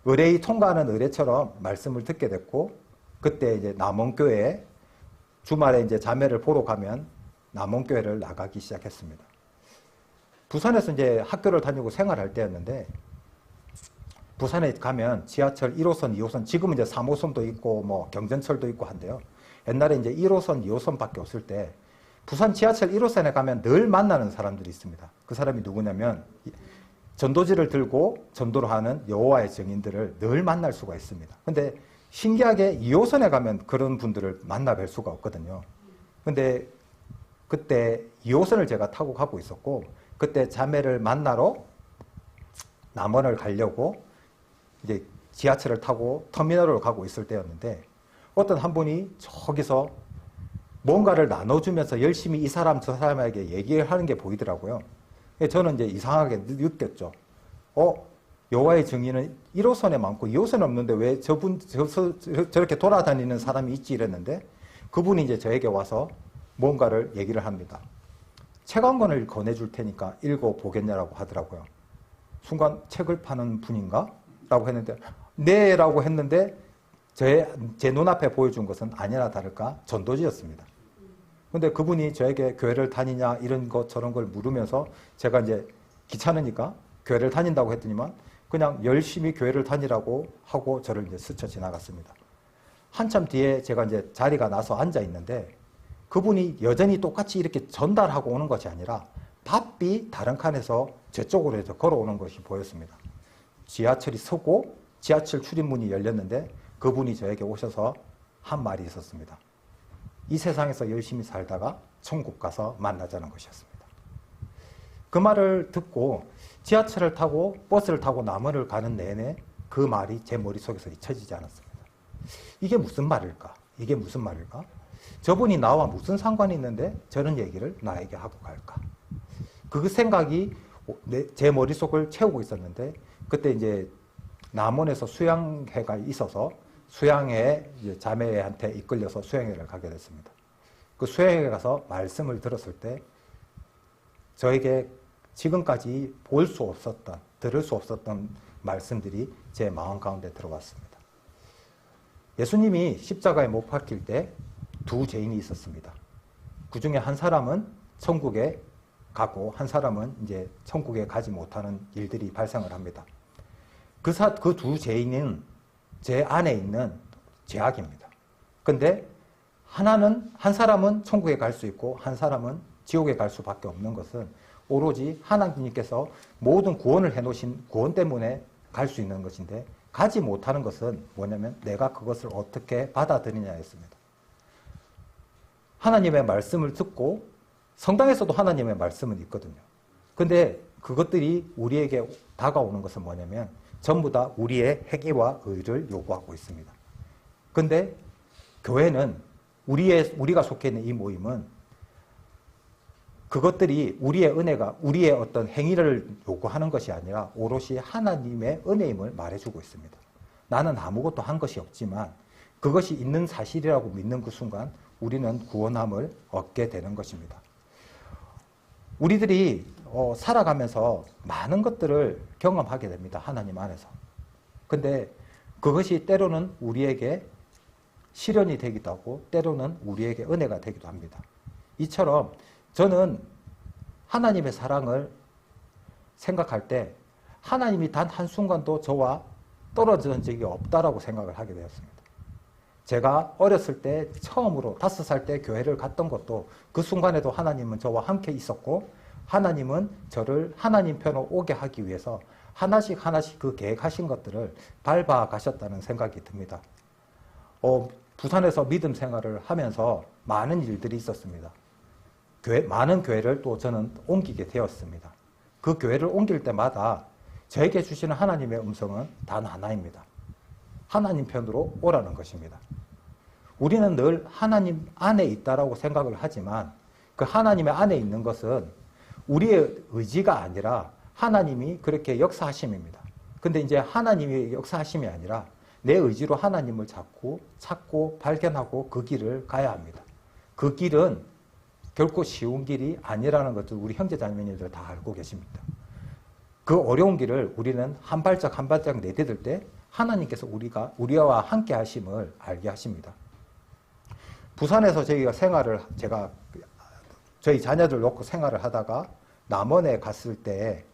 의뢰이 통과하는 의뢰처럼 말씀을 듣게 됐고 그때 이제 남원교회에 주말에 이제 자매를 보러 가면 남원교회를 나가기 시작했습니다. 부산에서 이제 학교를 다니고 생활할 때였는데 부산에 가면 지하철 1호선, 2호선, 지금은 이제 3호선도 있고 뭐 경전철도 있고 한데요. 옛날에 이제 1호선, 2호선밖에 없을 때 부산 지하철 1호선에 가면 늘 만나는 사람들이 있습니다. 그 사람이 누구냐면 전도지를 들고 전도를 하는 여호와의 증인들을 늘 만날 수가 있습니다. 근데 신기하게 2호선에 가면 그런 분들을 만나뵐 수가 없거든요. 근데 그때 2호선을 제가 타고 가고 있었고 그때 자매를 만나러 남원을 가려고 이제 지하철을 타고 터미널을 가고 있을 때였는데 어떤 한 분이 저기서 뭔가를 나눠주면서 열심히 이 사람 저 사람에게 얘기를 하는 게 보이더라고요. 저는 이제 이상하게 느꼈죠. 여호와의 증인은 1호선에 많고 2호선에 없는데 왜 저렇게 돌아다니는 사람이 있지 이랬는데 그분이 이제 저에게 와서 뭔가를 얘기를 합니다. 책 한 권을 권해줄 테니까 읽어보겠냐라고 하더라고요. 순간 책을 파는 분인가? 라고 했는데 네 라고 했는데 제 눈앞에 보여준 것은 아니나 다를까 전도지였습니다. 근데 그분이 저에게 교회를 다니냐 이런 것 저런 걸 물으면서 제가 이제 귀찮으니까 교회를 다닌다고 했더니만 그냥 열심히 교회를 다니라고 하고 저를 이제 스쳐 지나갔습니다. 한참 뒤에 제가 이제 자리가 나서 앉아 있는데 그분이 여전히 똑같이 이렇게 전달하고 오는 것이 아니라 바삐 다른 칸에서 제 쪽으로 이제 걸어오는 것이 보였습니다. 지하철이 서고 지하철 출입문이 열렸는데 그분이 저에게 오셔서 한 말이 있었습니다. 이 세상에서 열심히 살다가 천국 가서 만나자는 것이었습니다. 그 말을 듣고 지하철을 타고 버스를 타고 남원을 가는 내내 그 말이 제 머릿속에서 잊혀지지 않았습니다. 이게 무슨 말일까? 이게 무슨 말일까? 저분이 나와 무슨 상관이 있는데 저런 얘기를 나에게 하고 갈까? 그 생각이 제 머릿속을 채우고 있었는데 그때 이제 남원에서 수양회가 있어서 수양회 자매한테 이끌려서 수양회를 가게 됐습니다. 그 수양회에 가서 말씀을 들었을 때 저에게 지금까지 볼 수 없었던, 들을 수 없었던 말씀들이 제 마음 가운데 들어왔습니다. 예수님이 십자가에 못 박힐 때 두 죄인이 있었습니다. 그 중에 한 사람은 천국에 가고 한 사람은 이제 천국에 가지 못하는 일들이 발생을 합니다. 그 두 죄인은 제 안에 있는 죄악입니다. 근데 한 사람은 천국에 갈 수 있고 한 사람은 지옥에 갈 수밖에 없는 것은 오로지 하나님께서 모든 구원을 해놓으신 구원 때문에 갈 수 있는 것인데 가지 못하는 것은 뭐냐면 내가 그것을 어떻게 받아들이냐였습니다. 하나님의 말씀을 듣고 성당에서도 하나님의 말씀은 있거든요. 근데 그것들이 우리에게 다가오는 것은 뭐냐면 전부 다 우리의 행위와 의를 요구하고 있습니다. 근데 교회는 우리가 속해 있는 이 모임은 그것들이 우리의 은혜가 우리의 어떤 행위를 요구하는 것이 아니라 오롯이 하나님의 은혜임을 말해주고 있습니다. 나는 아무것도 한 것이 없지만 그것이 있는 사실이라고 믿는 그 순간 우리는 구원함을 얻게 되는 것입니다. 우리들이 살아가면서 많은 것들을 경험하게 됩니다. 하나님 안에서. 근데 그것이 때로는 우리에게 시련이 되기도 하고 때로는 우리에게 은혜가 되기도 합니다. 이처럼 저는 하나님의 사랑을 생각할 때 하나님이 단 한순간도 저와 떨어진 적이 없다라고 생각을 하게 되었습니다. 제가 어렸을 때 처음으로 5살 때 교회를 갔던 것도 그 순간에도 하나님은 저와 함께 있었고 하나님은 저를 하나님 편으로 오게 하기 위해서 하나씩 그 계획하신 것들을 밟아 가셨다는 생각이 듭니다. 부산에서 믿음 생활을 하면서 많은 일들이 있었습니다. 많은 교회를 또 저는 옮기게 되었습니다. 그 교회를 옮길 때마다 저에게 주시는 하나님의 음성은 단 하나입니다. 하나님 편으로 오라는 것입니다. 우리는 늘 하나님 안에 있다라고 생각을 하지만 그 하나님의 안에 있는 것은 우리의 의지가 아니라 하나님이 그렇게 역사하심입니다. 근데 이제 하나님이 역사하심이 아니라 내 의지로 하나님을 찾고 발견하고 그 길을 가야 합니다. 그 길은 결코 쉬운 길이 아니라는 것을 우리 형제자매님들 다 알고 계십니다. 그 어려운 길을 우리는 한 발짝 내디딜 때 하나님께서 우리와 함께 하심을 알게 하십니다. 부산에서 제가 저희 자녀들 놓고 생활을 하다가 남원에 갔을 때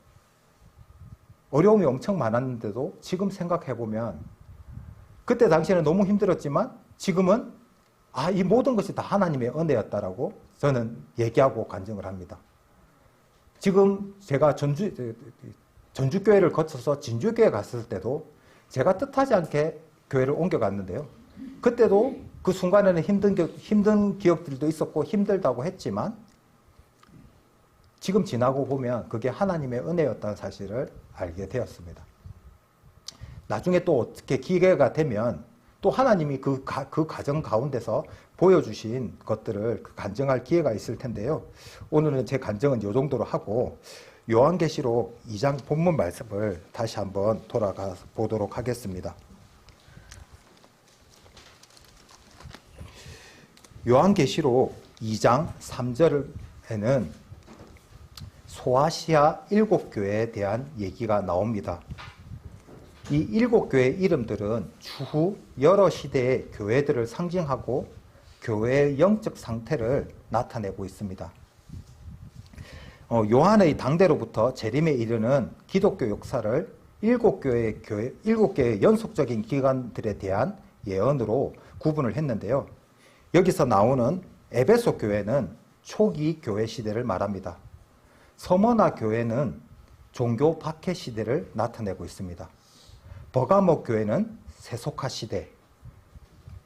어려움이 엄청 많았는데도 지금 생각해보면 그때 당시에는 너무 힘들었지만 지금은 이 모든 것이 다 하나님의 은혜였다라고 저는 얘기하고 간증을 합니다. 지금 제가 전주교회를 거쳐서 진주교회 갔을 때도 제가 뜻하지 않게 교회를 옮겨갔는데요. 그때도 그 순간에는 힘든 기억들도 있었고 힘들다고 했지만 지금 지나고 보면 그게 하나님의 은혜였다는 사실을 알게 되었습니다. 나중에 또 어떻게 기회가 되면 또 하나님이 그 과정 가운데서 보여주신 것들을 간증할 기회가 있을 텐데요. 오늘은 제 간증은 이 정도로 하고 요한계시록 2장 본문 말씀을 다시 한번 돌아가 보도록 하겠습니다. 요한계시록 2장 3절에는 소아시아 7교회에 대한 얘기가 나옵니다. 이 7교회의 이름들은 추후 여러 시대의 교회들을 상징하고 교회의 영적 상태를 나타내고 있습니다. 요한의 당대로부터 재림에 이르는 기독교 역사를 7개의 연속적인 기간들에 대한 예언으로 구분을 했는데요. 여기서 나오는 에베소 교회는 초기 교회 시대를 말합니다. 서머나 교회는 종교 박해 시대를 나타내고 있습니다. 버가모 교회는 세속화 시대,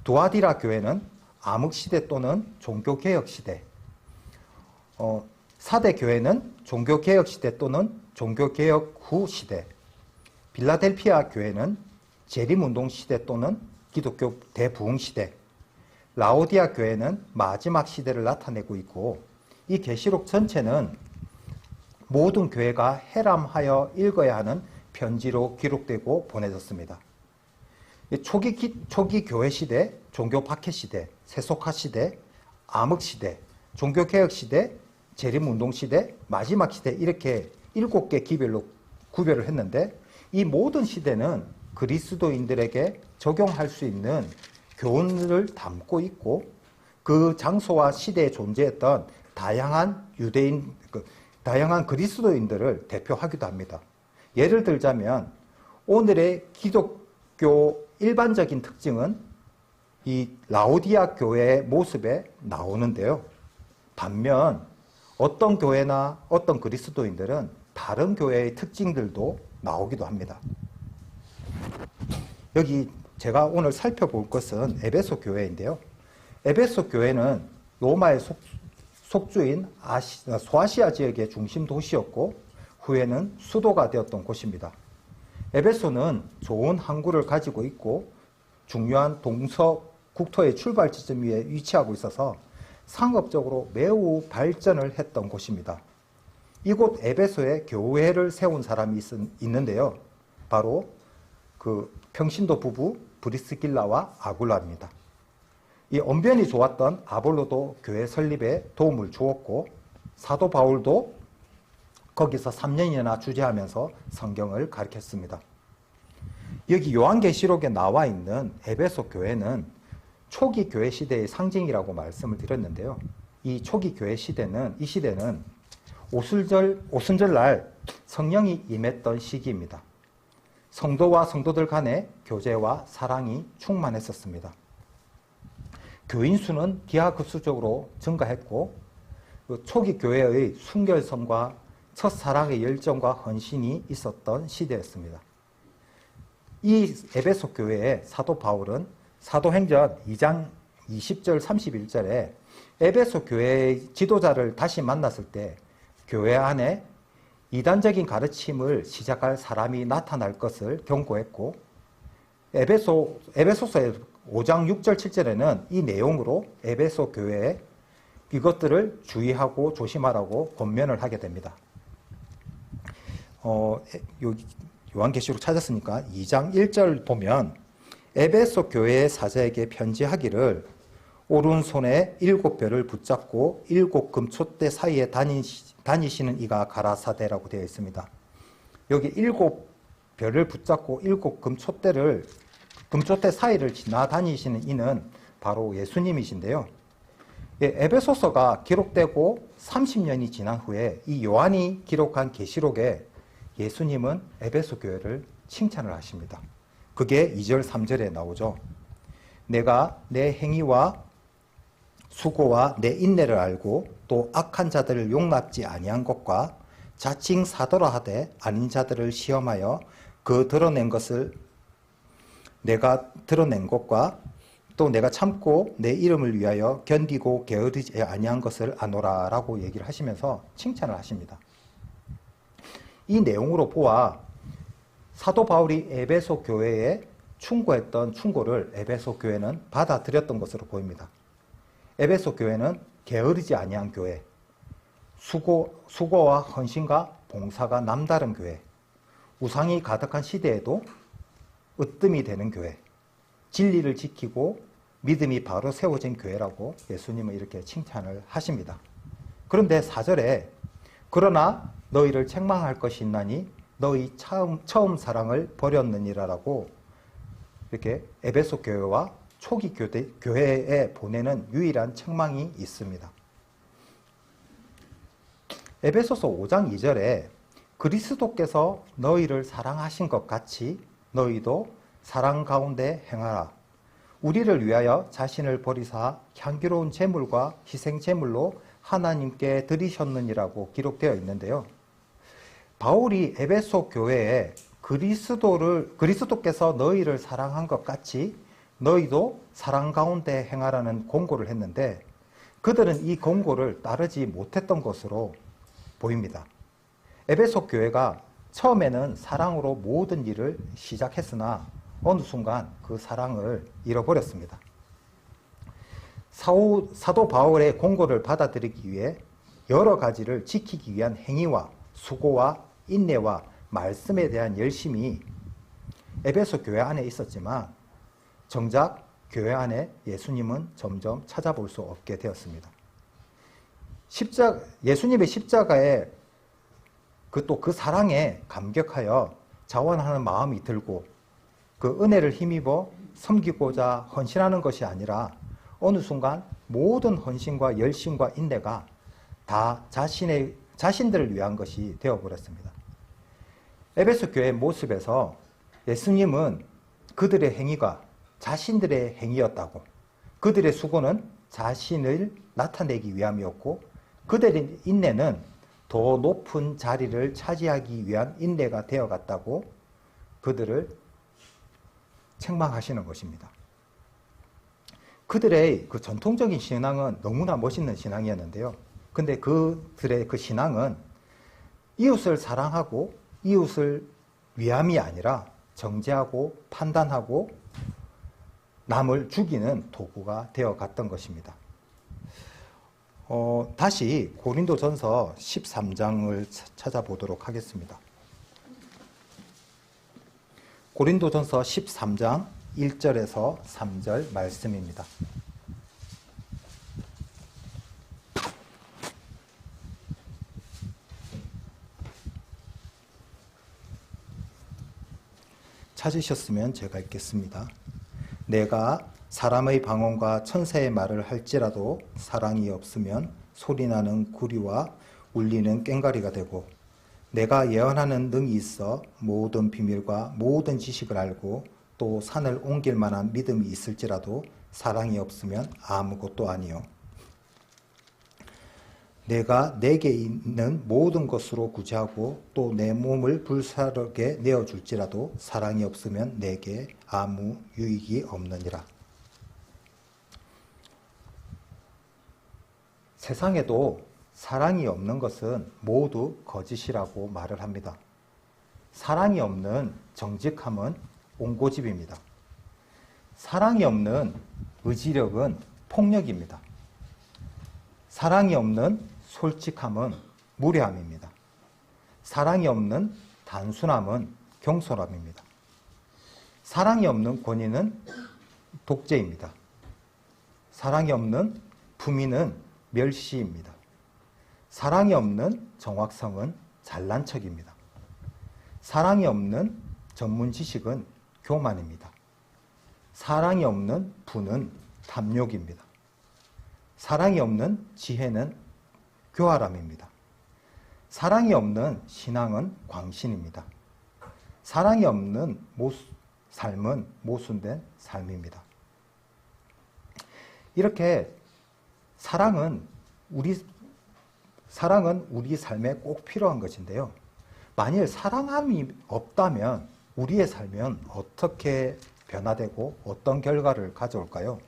두아디라 교회는 암흑 시대 또는 종교 개혁 시대, 사대 교회는 종교 개혁 시대 또는 종교 개혁 후 시대, 빌라델피아 교회는 재림 운동 시대 또는 기독교 대부흥 시대, 라오디아 교회는 마지막 시대를 나타내고 있고, 이 계시록 전체는 모든 교회가 해람하여 읽어야 하는 편지로 기록되고 보내졌습니다. 초기 교회 시대, 종교 박해 시대, 세속화 시대, 암흑 시대, 종교 개혁 시대, 재림 운동 시대, 마지막 시대, 이렇게 7개 기별로 구별을 했는데, 이 모든 시대는 그리스도인들에게 적용할 수 있는 교훈을 담고 있고, 그 장소와 시대에 존재했던 다양한 다양한 그리스도인들을 대표하기도 합니다. 예를 들자면 오늘의 기독교 일반적인 특징은 이 라오디아 교회의 모습에 나오는데요. 반면 어떤 교회나 어떤 그리스도인들은 다른 교회의 특징들도 나오기도 합니다. 여기 제가 오늘 살펴볼 것은 에베소 교회인데요. 에베소 교회는 로마의 속주인 소아시아 지역의 중심 도시였고 후에는 수도가 되었던 곳입니다. 에베소는 좋은 항구를 가지고 있고 중요한 동서 국토의 출발 지점 위에 위치하고 있어서 상업적으로 매우 발전을 했던 곳입니다. 이곳 에베소에 교회를 세운 사람이 있는데요. 바로 그 평신도 부부 브리스길라와 아굴라입니다. 이 언변이 좋았던 아볼로도 교회 설립에 도움을 주었고, 사도 바울도 거기서 3년이나 주재하면서 성경을 가르쳤습니다. 여기 요한계시록에 나와 있는 에베소 교회는 초기 교회 시대의 상징이라고 말씀을 드렸는데요. 이 초기 교회 시대는, 이 시대는 오순절날 성령이 임했던 시기입니다. 성도와 성도들 간의 교제와 사랑이 충만했었습니다. 교인 수는 기하급수적으로 증가했고, 초기 교회의 순결성과 첫사랑의 열정과 헌신이 있었던 시대였습니다. 이 에베소 교회의 사도 바울은 사도행전 2장 20절 31절에 에베소 교회의 지도자를 다시 만났을 때 교회 안에 이단적인 가르침을 시작할 사람이 나타날 것을 경고했고, 에베소서의 5장 6절 7절에는 이 내용으로 에베소 교회에 이것들을 주의하고 조심하라고 권면을 하게 됩니다. 요한계시록 찾았으니까 2장 1절 보면 에베소 교회의 사자에게 편지하기를 오른손에 7별을 붙잡고 7금촛대 사이에 다니시는 이가 가라사대라고 되어 있습니다. 여기 7별을 붙잡고 7금촛대 사이를 지나다니시는 이는 바로 예수님이신데요. 에베소서가 기록되고 30년이 지난 후에 이 요한이 기록한 계시록에 예수님은 에베소 교회를 칭찬을 하십니다. 그게 2절 3절에 나오죠. 내가 내 행위와 수고와 내 인내를 알고 또 악한 자들을 용납지 아니한 것과 자칭 사도라 하되 아닌 자들을 시험하여 그 드러낸 것을 내가 드러낸 것과 또 내가 참고 내 이름을 위하여 견디고 게으르지 아니한 것을 아노라 라고 얘기를 하시면서 칭찬을 하십니다. 이 내용으로 보아 사도 바울이 에베소 교회에 충고했던 충고를 에베소 교회는 받아들였던 것으로 보입니다. 에베소 교회는 게으르지 아니한 교회, 수고와 헌신과 봉사가 남다른 교회, 우상이 가득한 시대에도 으뜸이 되는 교회, 진리를 지키고 믿음이 바로 세워진 교회라고 예수님은 이렇게 칭찬을 하십니다. 그런데 4절에 그러나 너희를 책망할 것이 있나니 너희 처음 사랑을 버렸느니라라고 이렇게 에베소 교회와 초기 교회에 보내는 유일한 책망이 있습니다. 에베소서 5장 2절에 그리스도께서 너희를 사랑하신 것 같이 너희도 사랑 가운데 행하라. 우리를 위하여 자신을 버리사 향기로운 제물과 희생 제물로 하나님께 드리셨느니라고 기록되어 있는데요. 바울이 에베소 교회에 그리스도께서 너희를 사랑한 것 같이 너희도 사랑 가운데 행하라는 공고를 했는데 그들은 이 공고를 따르지 못했던 것으로 보입니다. 에베소 교회가 처음에는 사랑으로 모든 일을 시작했으나 어느 순간 그 사랑을 잃어버렸습니다. 사도 바울의 공고를 받아들이기 위해 여러 가지를 지키기 위한 행위와 수고와 인내와 말씀에 대한 열심이 에베소 교회 안에 있었지만 정작 교회 안에 예수님은 점점 찾아볼 수 없게 되었습니다. 예수님의 십자가에 그 사랑에 감격하여 자원하는 마음이 들고 그 은혜를 힘입어 섬기고자 헌신하는 것이 아니라 어느 순간 모든 헌신과 열심과 인내가 다 자신들을 위한 것이 되어버렸습니다. 에베소 교회의 모습에서 예수님은 그들의 행위가 자신들의 행위였다고, 그들의 수고는 자신을 나타내기 위함이었고 그들의 인내는 더 높은 자리를 차지하기 위한 인내가 되어갔다고 그들을 책망하시는 것입니다. 그들의 그 전통적인 신앙은 너무나 멋있는 신앙이었는데요. 근데 그들의 그 신앙은 이웃을 사랑하고 이웃을 위함이 아니라 정죄하고 판단하고 남을 죽이는 도구가 되어갔던 것입니다. 다시 고린도전서 13장을 찾아보도록 하겠습니다. 고린도전서 13장 1절에서 3절 말씀입니다. 찾으셨으면 제가 읽겠습니다. 내가 사람의 방언과 천사의 말을 할지라도 사랑이 없으면 소리나는 구리와 울리는 꽹과리가 되고 내가 예언하는 능이 있어 모든 비밀과 모든 지식을 알고 또 산을 옮길 만한 믿음이 있을지라도 사랑이 없으면 아무것도 아니요. 내가 내게 있는 모든 것으로 구제하고 또 내 몸을 불사르게 내어줄지라도 사랑이 없으면 내게 아무 유익이 없느니라. 세상에도 사랑이 없는 것은 모두 거짓이라고 말을 합니다. 사랑이 없는 정직함은 옹고집입니다. 사랑이 없는 의지력은 폭력입니다. 사랑이 없는 솔직함은 무례함입니다. 사랑이 없는 단순함은 경솔함입니다. 사랑이 없는 권위는 독재입니다. 사랑이 없는 품위는 멸시입니다. 사랑이 없는 정확성은 잘난 척입니다. 사랑이 없는 전문 지식은 교만입니다. 사랑이 없는 부는 탐욕입니다. 사랑이 없는 지혜는 교활함입니다. 사랑이 없는 신앙은 광신입니다. 사랑이 없는 삶은 모순된 삶입니다. 이렇게 사랑은 우리 삶에 꼭 필요한 것인데요. 만일 사랑함이 없다면 우리의 삶은 어떻게 변화되고 어떤 결과를 가져올까요?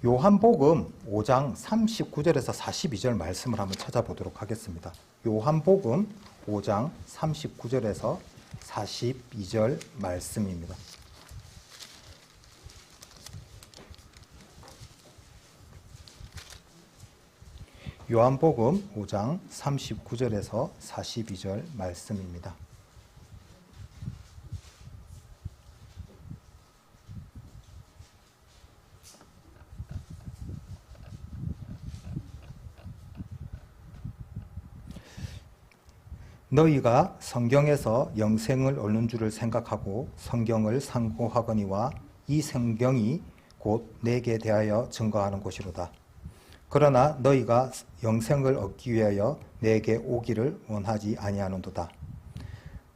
요한복음 5장 39절에서 42절 말씀을 한번 찾아보도록 하겠습니다. 요한복음 5장 39절에서 42절 말씀입니다. 요한복음 5장 39절에서 42절 말씀입니다. 너희가 성경에서 영생을 얻는 줄을 생각하고 성경을 상고하거니와 이 성경이 곧 내게 대하여 증거하는 것이로다. 그러나 너희가 영생을 얻기 위하여 내게 오기를 원하지 아니하는도다.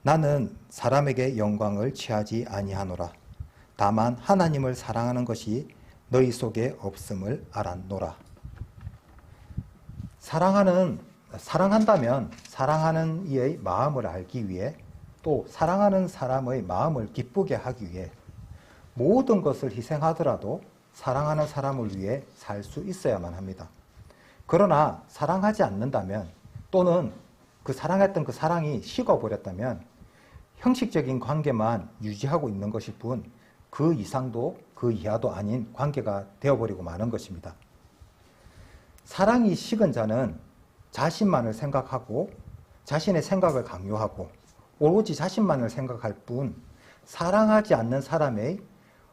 나는 사람에게 영광을 취하지 아니하노라. 다만 하나님을 사랑하는 것이 너희 속에 없음을 알았노라. 사랑한다면 사랑하는 이의 마음을 알기 위해, 또 사랑하는 사람의 마음을 기쁘게 하기 위해 모든 것을 희생하더라도 사랑하는 사람을 위해 살 수 있어야만 합니다. 그러나 사랑하지 않는다면, 또는 사랑했던 그 사랑이 식어버렸다면 형식적인 관계만 유지하고 있는 것일 뿐 그 이상도 그 이하도 아닌 관계가 되어버리고 마는 것입니다. 사랑이 식은 자는 자신만을 생각하고 자신의 생각을 강요하고 오로지 자신만을 생각할 뿐 사랑하지 않는 사람의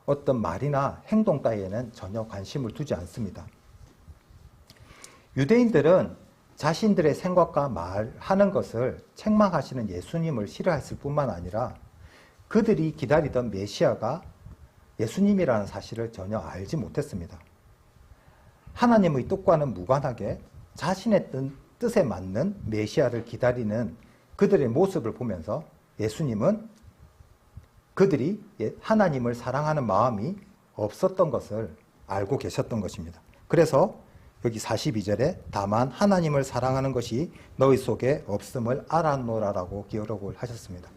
어떤 말이나 행동 따위에는 전혀 관심을 두지 않습니다. 유대인들은 자신들의 생각과 말하는 것을 책망하시는 예수님을 싫어했을 뿐만 아니라 그들이 기다리던 메시아가 예수님이라는 사실을 전혀 알지 못했습니다. 하나님의 뜻과는 무관하게 자신의 뜻에 맞는 메시아를 기다리는 그들의 모습을 보면서 예수님은 그들이 하나님을 사랑하는 마음이 없었던 것을 알고 계셨던 것입니다. 그래서 여기 42절에 다만 하나님을 사랑하는 것이 너희 속에 없음을 알았노라라고 기록을 하셨습니다.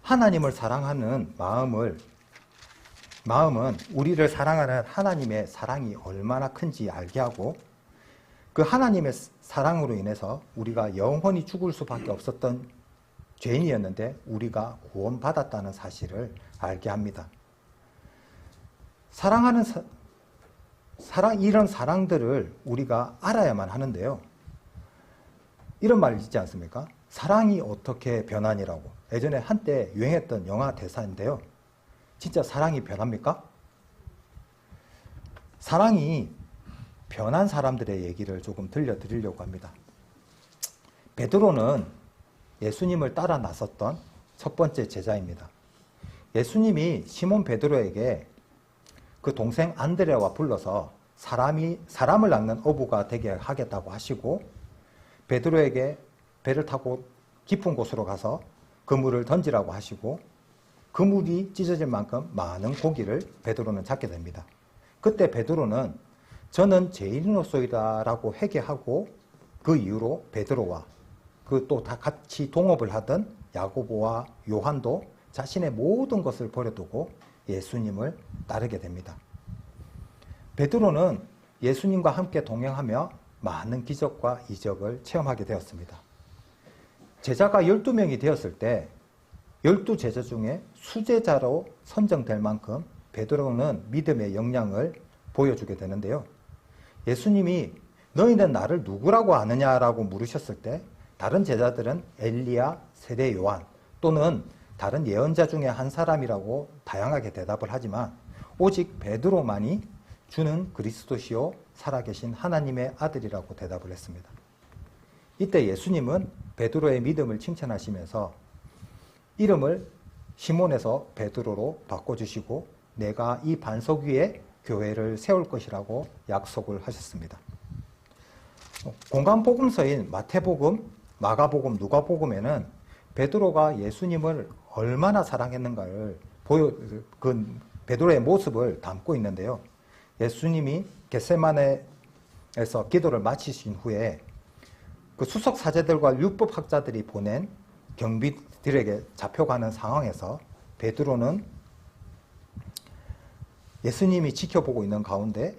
하나님을 사랑하는 마음은 우리를 사랑하는 하나님의 사랑이 얼마나 큰지 알게 하고, 그 하나님의 사랑으로 인해서 우리가 영원히 죽을 수밖에 없었던 죄인이었는데 우리가 구원받았다는 사실을 알게 합니다. 이런 사랑들을 우리가 알아야만 하는데요. 이런 말 있지 않습니까? 사랑이 어떻게 변하니라고. 예전에 한때 유행했던 영화 대사인데요. 진짜 사랑이 변합니까? 사랑이 변한 사람들의 얘기를 조금 들려드리려고 합니다. 베드로는 예수님을 따라 나섰던 첫 번째 제자입니다. 예수님이 시몬 베드로에게 그 동생 안드레와 불러서 사람을 낚는 어부가 되게 하겠다고 하시고, 베드로에게 배를 타고 깊은 곳으로 가서 그물을 던지라고 하시고, 그물이 찢어질 만큼 많은 고기를 베드로는 잡게 됩니다. 그때 베드로는 저는 죄인으로서이다라고 회개하고, 그 이후로 베드로와 그 또 다 같이 동업을 하던 야고보와 요한도 자신의 모든 것을 버려두고 예수님을 따르게 됩니다. 베드로는 예수님과 함께 동행하며 많은 기적과 이적을 체험하게 되었습니다. 제자가 12명이 되었을 때 12제자 중에 수제자로 선정될 만큼 베드로는 믿음의 역량을 보여주게 되는데요. 예수님이 너희는 나를 누구라고 아느냐라고 물으셨을 때 다른 제자들은 엘리야, 세례 요한 또는 다른 예언자 중에 한 사람이라고 다양하게 대답을 하지만 오직 베드로만이 주는 그리스도시요 살아계신 하나님의 아들이라고 대답을 했습니다. 이때 예수님은 베드로의 믿음을 칭찬하시면서 이름을 시몬에서 베드로로 바꿔주시고 내가 이 반석 위에 교회를 세울 것이라고 약속을 하셨습니다. 공간복음서인 마태복음, 마가복음, 누가복음에는 베드로가 예수님을 얼마나 사랑했는가를 베드로의 모습을 담고 있는데요. 예수님이 겟세마네에서 기도를 마치신 후에 그 수석 사제들과 율법 학자들이 보낸 경비들에게 잡혀가는 상황에서 베드로는 예수님이 지켜보고 있는 가운데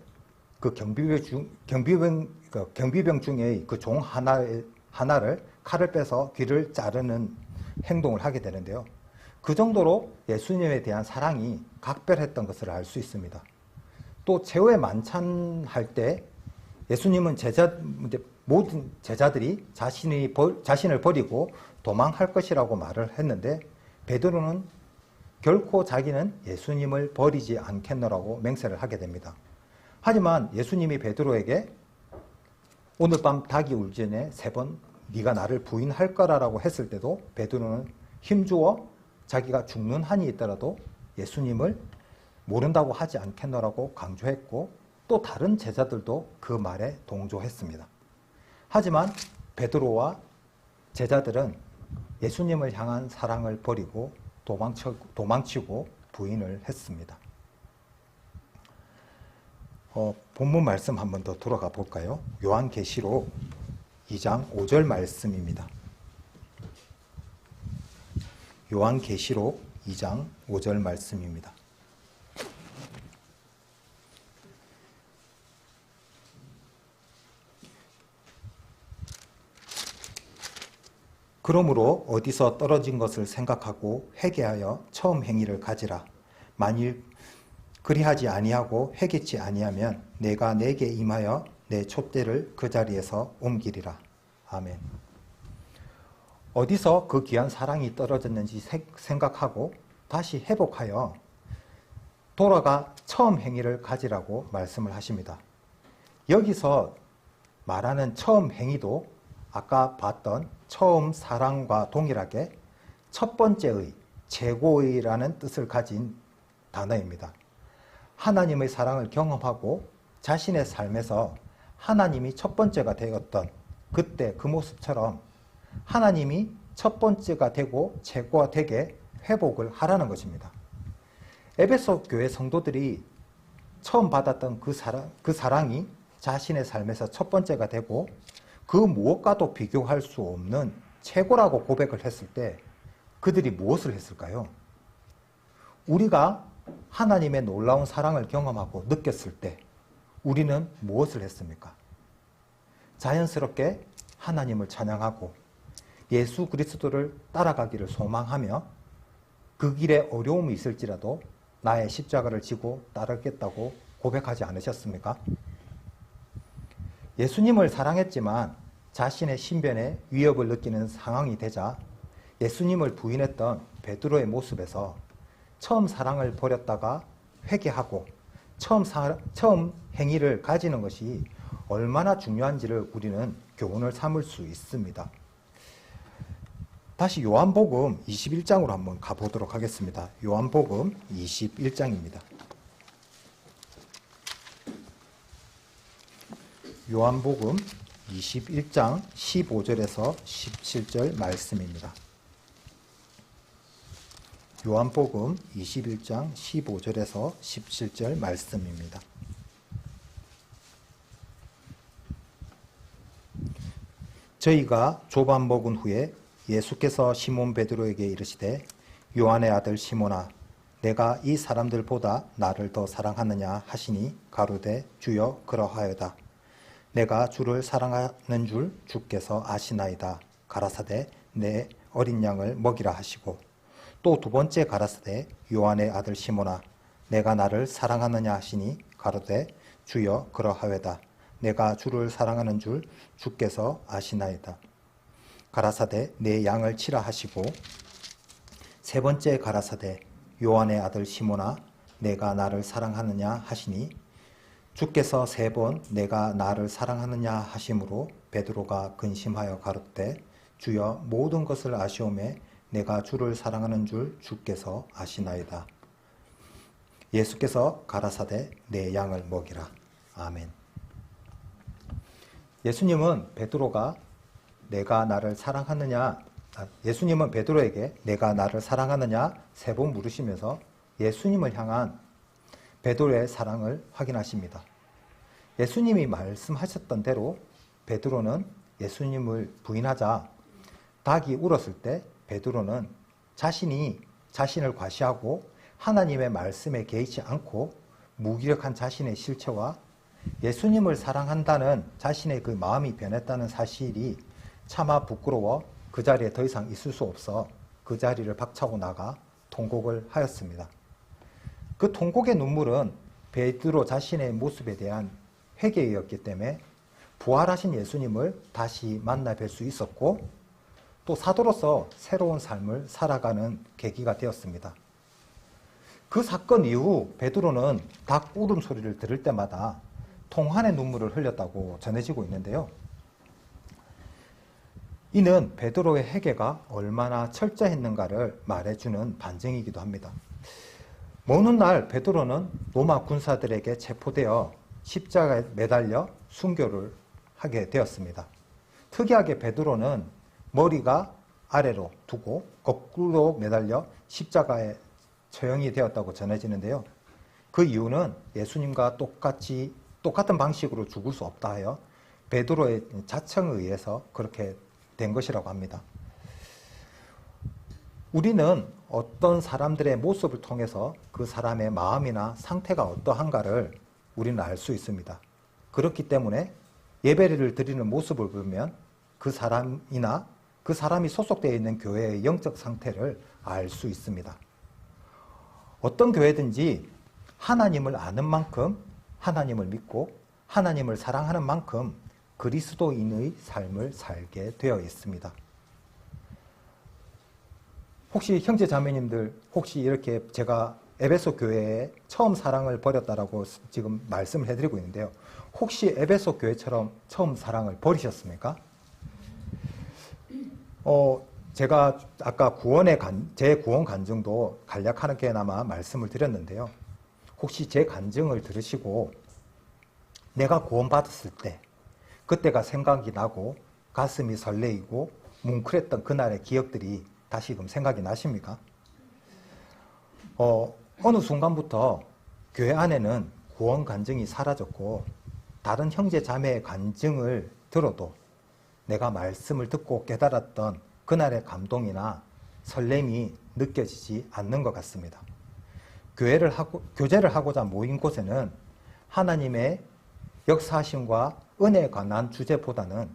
그 경비병 중에 그 종 하나를 칼을 빼서 귀를 자르는 행동을 하게 되는데요. 그 정도로 예수님에 대한 사랑이 각별했던 것을 알 수 있습니다. 또 최후의 만찬할 때 예수님은 모든 제자들이 자신을 버리고 도망할 것이라고 말을 했는데 베드로는 결코 자기는 예수님을 버리지 않겠노라고 맹세를 하게 됩니다. 하지만 예수님이 베드로에게 오늘 밤 닭이 울기 전에 3번 네가 나를 부인할 거라고 했을 때도 베드로는 힘주어 자기가 죽는 한이 있더라도 예수님을 모른다고 하지 않겠노라고 강조했고 또 다른 제자들도 그 말에 동조했습니다. 하지만 베드로와 제자들은 예수님을 향한 사랑을 버리고 도망치고 부인을 했습니다. 본문 말씀 한 번 더 돌아가 볼까요? 요한계시록 2장 5절 말씀입니다. 요한계시록 2장 5절 말씀입니다. 그러므로 어디서 떨어진 것을 생각하고 회개하여 처음 행위를 가지라. 만일 그리하지 아니하고 회개치 아니하면 내가 내게 임하여 내 촛대를 그 자리에서 옮기리라. 아멘. 어디서 그 귀한 사랑이 떨어졌는지 생각하고 다시 회복하여 돌아가 처음 행위를 가지라고 말씀을 하십니다. 여기서 말하는 처음 행위도 아까 봤던 처음 사랑과 동일하게 첫 번째의, 최고의라는 뜻을 가진 단어입니다. 하나님의 사랑을 경험하고 자신의 삶에서 하나님이 첫 번째가 되었던 그때 그 모습처럼 하나님이 첫 번째가 되고 최고가 되게 회복을 하라는 것입니다. 에베소 교회 성도들이 처음 받았던 그 사랑이 자신의 삶에서 첫 번째가 되고 그 무엇과도 비교할 수 없는 최고라고 고백을 했을 때 그들이 무엇을 했을까요? 우리가 하나님의 놀라운 사랑을 경험하고 느꼈을 때 우리는 무엇을 했습니까? 자연스럽게 하나님을 찬양하고 예수 그리스도를 따라가기를 소망하며 그 길에 어려움이 있을지라도 나의 십자가를 지고 따르겠다고 고백하지 않으셨습니까? 예수님을 사랑했지만 자신의 신변에 위협을 느끼는 상황이 되자 예수님을 부인했던 베드로의 모습에서 처음 사랑을 버렸다가 회개하고 처음 행위를 가지는 것이 얼마나 중요한지를 우리는 교훈을 삼을 수 있습니다. 다시 요한복음 21장으로 한번 가보도록 하겠습니다. 요한복음 21장입니다. 요한복음 21장 15절에서 17절 말씀입니다. 요한복음 21장 15절에서 17절 말씀입니다. 저희가 조반 먹은 후에 예수께서 시몬 베드로에게 이르시되 요한의 아들 시몬아 내가 이 사람들보다 나를 더 사랑하느냐 하시니 가로되 주여 그러하여다. 내가 주를 사랑하는 줄 주께서 아시나이다. 가라사대 내 어린 양을 먹이라 하시고 또 두 번째 가라사대 요한의 아들 시몬아 내가 나를 사랑하느냐 하시니 가로되 주여 그러하여다. 내가 주를 사랑하는 줄 주께서 아시나이다. 가라사대 내 양을 치라 하시고 세 번째 가라사대 요한의 아들 시몬아 내가 나를 사랑하느냐 하시니 주께서 3번 내가 나를 사랑하느냐 하심으로 베드로가 근심하여 가로되 주여 모든 것을 아시오매 내가 주를 사랑하는 줄 주께서 아시나이다. 예수께서 가라사대 내 양을 먹이라. 아멘. 예수님은 베드로에게 내가 나를 사랑하느냐 3번 물으시면서 예수님을 향한 베드로의 사랑을 확인하십니다. 예수님이 말씀하셨던 대로 베드로는 예수님을 부인하자 닭이 울었을 때 베드로는 자신을 과시하고 하나님의 말씀에 개의치 않고 무기력한 자신의 실체와 예수님을 사랑한다는 자신의 그 마음이 변했다는 사실이 차마 부끄러워 그 자리에 더 이상 있을 수 없어 그 자리를 박차고 나가 통곡을 하였습니다. 그 통곡의 눈물은 베드로 자신의 모습에 대한 회개였기 때문에 부활하신 예수님을 다시 만나 뵐 수 있었고 또 사도로서 새로운 삶을 살아가는 계기가 되었습니다. 그 사건 이후 베드로는 닭 울음소리를 들을 때마다 통한의 눈물을 흘렸다고 전해지고 있는데요. 이는 베드로의 회개가 얼마나 철저했는가를 말해주는 반증이기도 합니다. 먼 훗날 베드로는 로마 군사들에게 체포되어 십자가에 매달려 순교를 하게 되었습니다. 특이하게 베드로는 머리가 아래로 두고 거꾸로 매달려 십자가에 처형이 되었다고 전해지는데요. 그 이유는 예수님과 똑같은 방식으로 죽을 수 없다 하여 베드로의 자청에 의해서 그렇게 된 것이라고 합니다. 우리는 어떤 사람들의 모습을 통해서 그 사람의 마음이나 상태가 어떠한가를 우리는 알 수 있습니다. 그렇기 때문에 예배를 드리는 모습을 보면 그 사람이나 그 사람이 소속되어 있는 교회의 영적 상태를 알 수 있습니다. 어떤 교회든지 하나님을 아는 만큼 하나님을 믿고 하나님을 사랑하는 만큼 그리스도인의 삶을 살게 되어 있습니다. 혹시 형제 자매님들 혹시 이렇게 제가 에베소 교회에 처음 사랑을 버렸다라고 지금 말씀을 해드리고 있는데요. 혹시 에베소 교회처럼 처음 사랑을 버리셨습니까? 제가 아까 제 구원 간증도 간략하게나마 말씀을 드렸는데요. 혹시 제 간증을 들으시고 내가 구원받았을 때 그때가 생각이 나고 가슴이 설레이고 뭉클했던 그날의 기억들이 다시금 생각이 나십니까? 어느 순간부터 교회 안에는 구원 간증이 사라졌고 다른 형제 자매의 간증을 들어도 내가 말씀을 듣고 깨달았던 그날의 감동이나 설렘이 느껴지지 않는 것 같습니다. 교제를 하고자 모인 곳에는 하나님의 역사하심과 은혜에 관한 주제보다는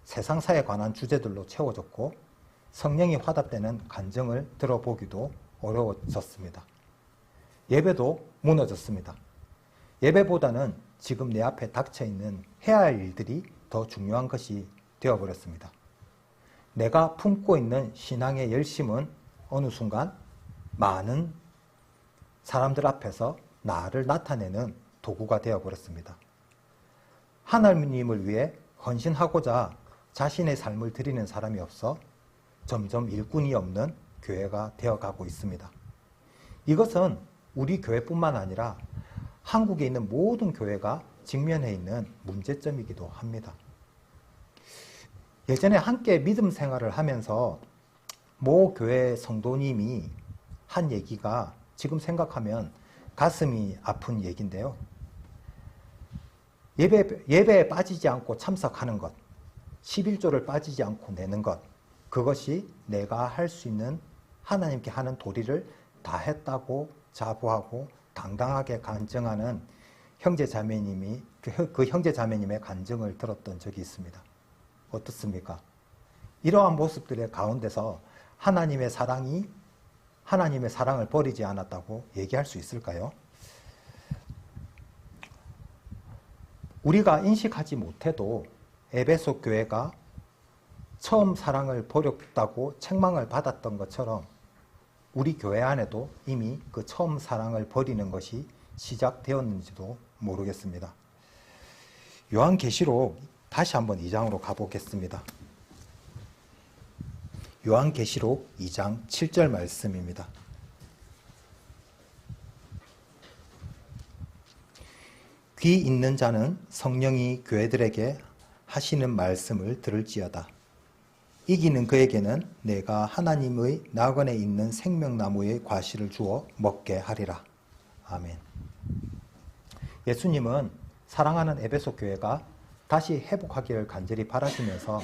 세상사에 관한 주제들로 채워졌고 성령이 화답되는 간증을 들어보기도 어려워졌습니다. 예배도 무너졌습니다. 예배보다는 지금 내 앞에 닥쳐있는 해야 할 일들이 더 중요한 것이 되어버렸습니다. 내가 품고 있는 신앙의 열심은 어느 순간 많은 사람들 앞에서 나를 나타내는 도구가 되어버렸습니다. 하나님을 위해 헌신하고자 자신의 삶을 드리는 사람이 없어 점점 일꾼이 없는 교회가 되어가고 있습니다. 이것은 우리 교회뿐만 아니라 한국에 있는 모든 교회가 직면해 있는 문제점이기도 합니다. 예전에 함께 믿음 생활을 하면서 모 교회 성도님이 한 얘기가 지금 생각하면 가슴이 아픈 얘기인데요. 예배에 빠지지 않고 참석하는 것, 11조를 빠지지 않고 내는 것, 그것이 내가 할 수 있는 하나님께 하는 도리를 다 했다고 자부하고 당당하게 간증하는 형제자매님이 그 형제자매님의 간증을 들었던 적이 있습니다. 어떻습니까? 이러한 모습들의 가운데서 하나님의 사랑을 버리지 않았다고 얘기할 수 있을까요? 우리가 인식하지 못해도 에베소 교회가 처음 사랑을 버렸다고 책망을 받았던 것처럼 우리 교회 안에도 이미 그 처음 사랑을 버리는 것이 시작되었는지도 모르겠습니다. 요한계시록 다시 한번 2장으로 가보겠습니다. 요한계시록 2장 7절 말씀입니다. 귀 있는 자는 성령이 교회들에게 하시는 말씀을 들을지어다. 이기는 그에게는 내가 하나님의 낙원에 있는 생명나무의 과실을 주어 먹게 하리라. 아멘. 예수님은 사랑하는 에베소 교회가 다시 회복하기를 간절히 바라시면서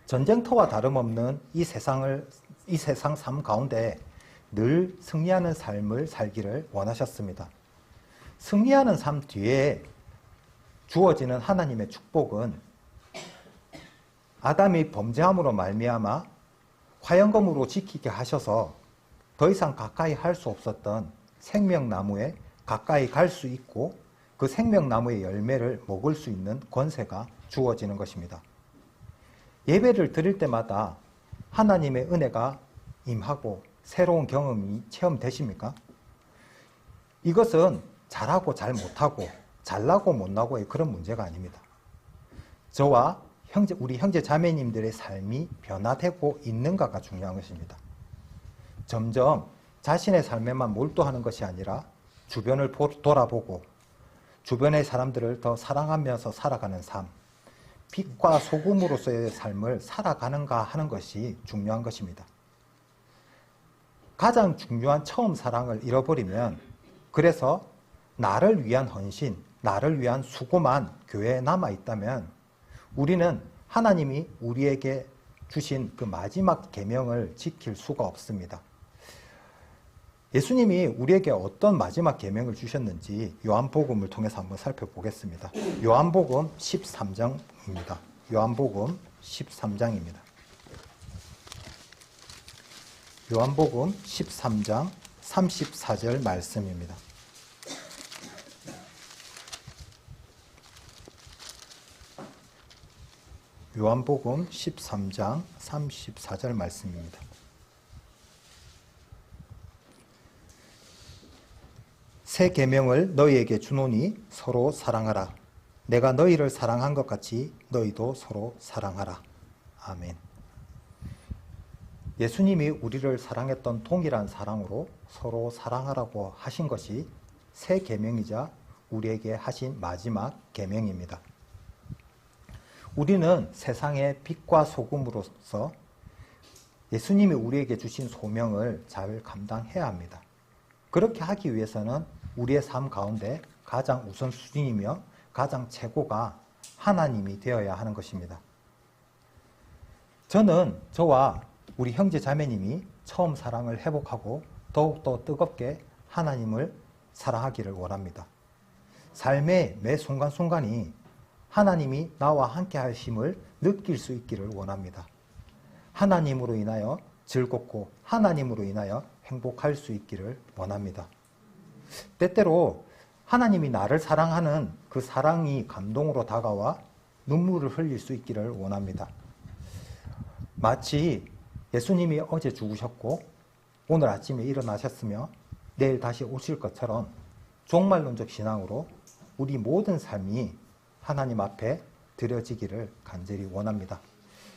전쟁터와 다름없는 이 세상 삶 가운데 늘 승리하는 삶을 살기를 원하셨습니다. 승리하는 삶 뒤에 주어지는 하나님의 축복은 아담이 범죄함으로 말미암아 화영검으로 지키게 하셔서 더 이상 가까이 할 수 없었던 생명나무에 가까이 갈 수 있고 그 생명나무의 열매를 먹을 수 있는 권세가 주어지는 것입니다. 예배를 드릴 때마다 하나님의 은혜가 임하고 새로운 경험이 체험되십니까? 이것은 잘하고 잘 못하고 잘나고 못나고의 그런 문제가 아닙니다. 저와 우리 형제 자매님들의 삶이 변화되고 있는가가 중요한 것입니다. 점점 자신의 삶에만 몰두하는 것이 아니라 주변을 돌아보고 주변의 사람들을 더 사랑하면서 살아가는 삶, 빛과 소금으로서의 삶을 살아가는가 하는 것이 중요한 것입니다. 가장 중요한 처음 사랑을 잃어버리면 그래서 나를 위한 헌신, 나를 위한 수고만 교회에 남아있다면 우리는 하나님이 우리에게 주신 그 마지막 계명을 지킬 수가 없습니다. 예수님이 우리에게 어떤 마지막 계명을 주셨는지 요한복음을 통해서 한번 살펴보겠습니다. 요한복음 13장입니다. 요한복음 13장입니다. 요한복음 13장 34절 말씀입니다. 요한복음 13장 34절 말씀입니다. 새 계명을 너희에게 주노니 서로 사랑하라. 내가 너희를 사랑한 것 같이 너희도 서로 사랑하라. 아멘. 예수님이 우리를 사랑했던 동일한 사랑으로 서로 사랑하라고 하신 것이 새 계명이자 우리에게 하신 마지막 계명입니다. 우리는 세상의 빛과 소금으로서 예수님이 우리에게 주신 소명을 잘 감당해야 합니다. 그렇게 하기 위해서는 우리의 삶 가운데 가장 우선순위이며 가장 최고가 하나님이 되어야 하는 것입니다. 저는 저와 우리 형제 자매님이 처음 사랑을 회복하고 더욱더 뜨겁게 하나님을 사랑하기를 원합니다. 삶의 매 순간순간이 하나님이 나와 함께 하심을 느낄 수 있기를 원합니다. 하나님으로 인하여 즐겁고 하나님으로 인하여 행복할 수 있기를 원합니다. 때때로 하나님이 나를 사랑하는 그 사랑이 감동으로 다가와 눈물을 흘릴 수 있기를 원합니다. 마치 예수님이 어제 죽으셨고 오늘 아침에 일어나셨으며 내일 다시 오실 것처럼 종말론적 신앙으로 우리 모든 삶이 하나님 앞에 드려지기를 간절히 원합니다.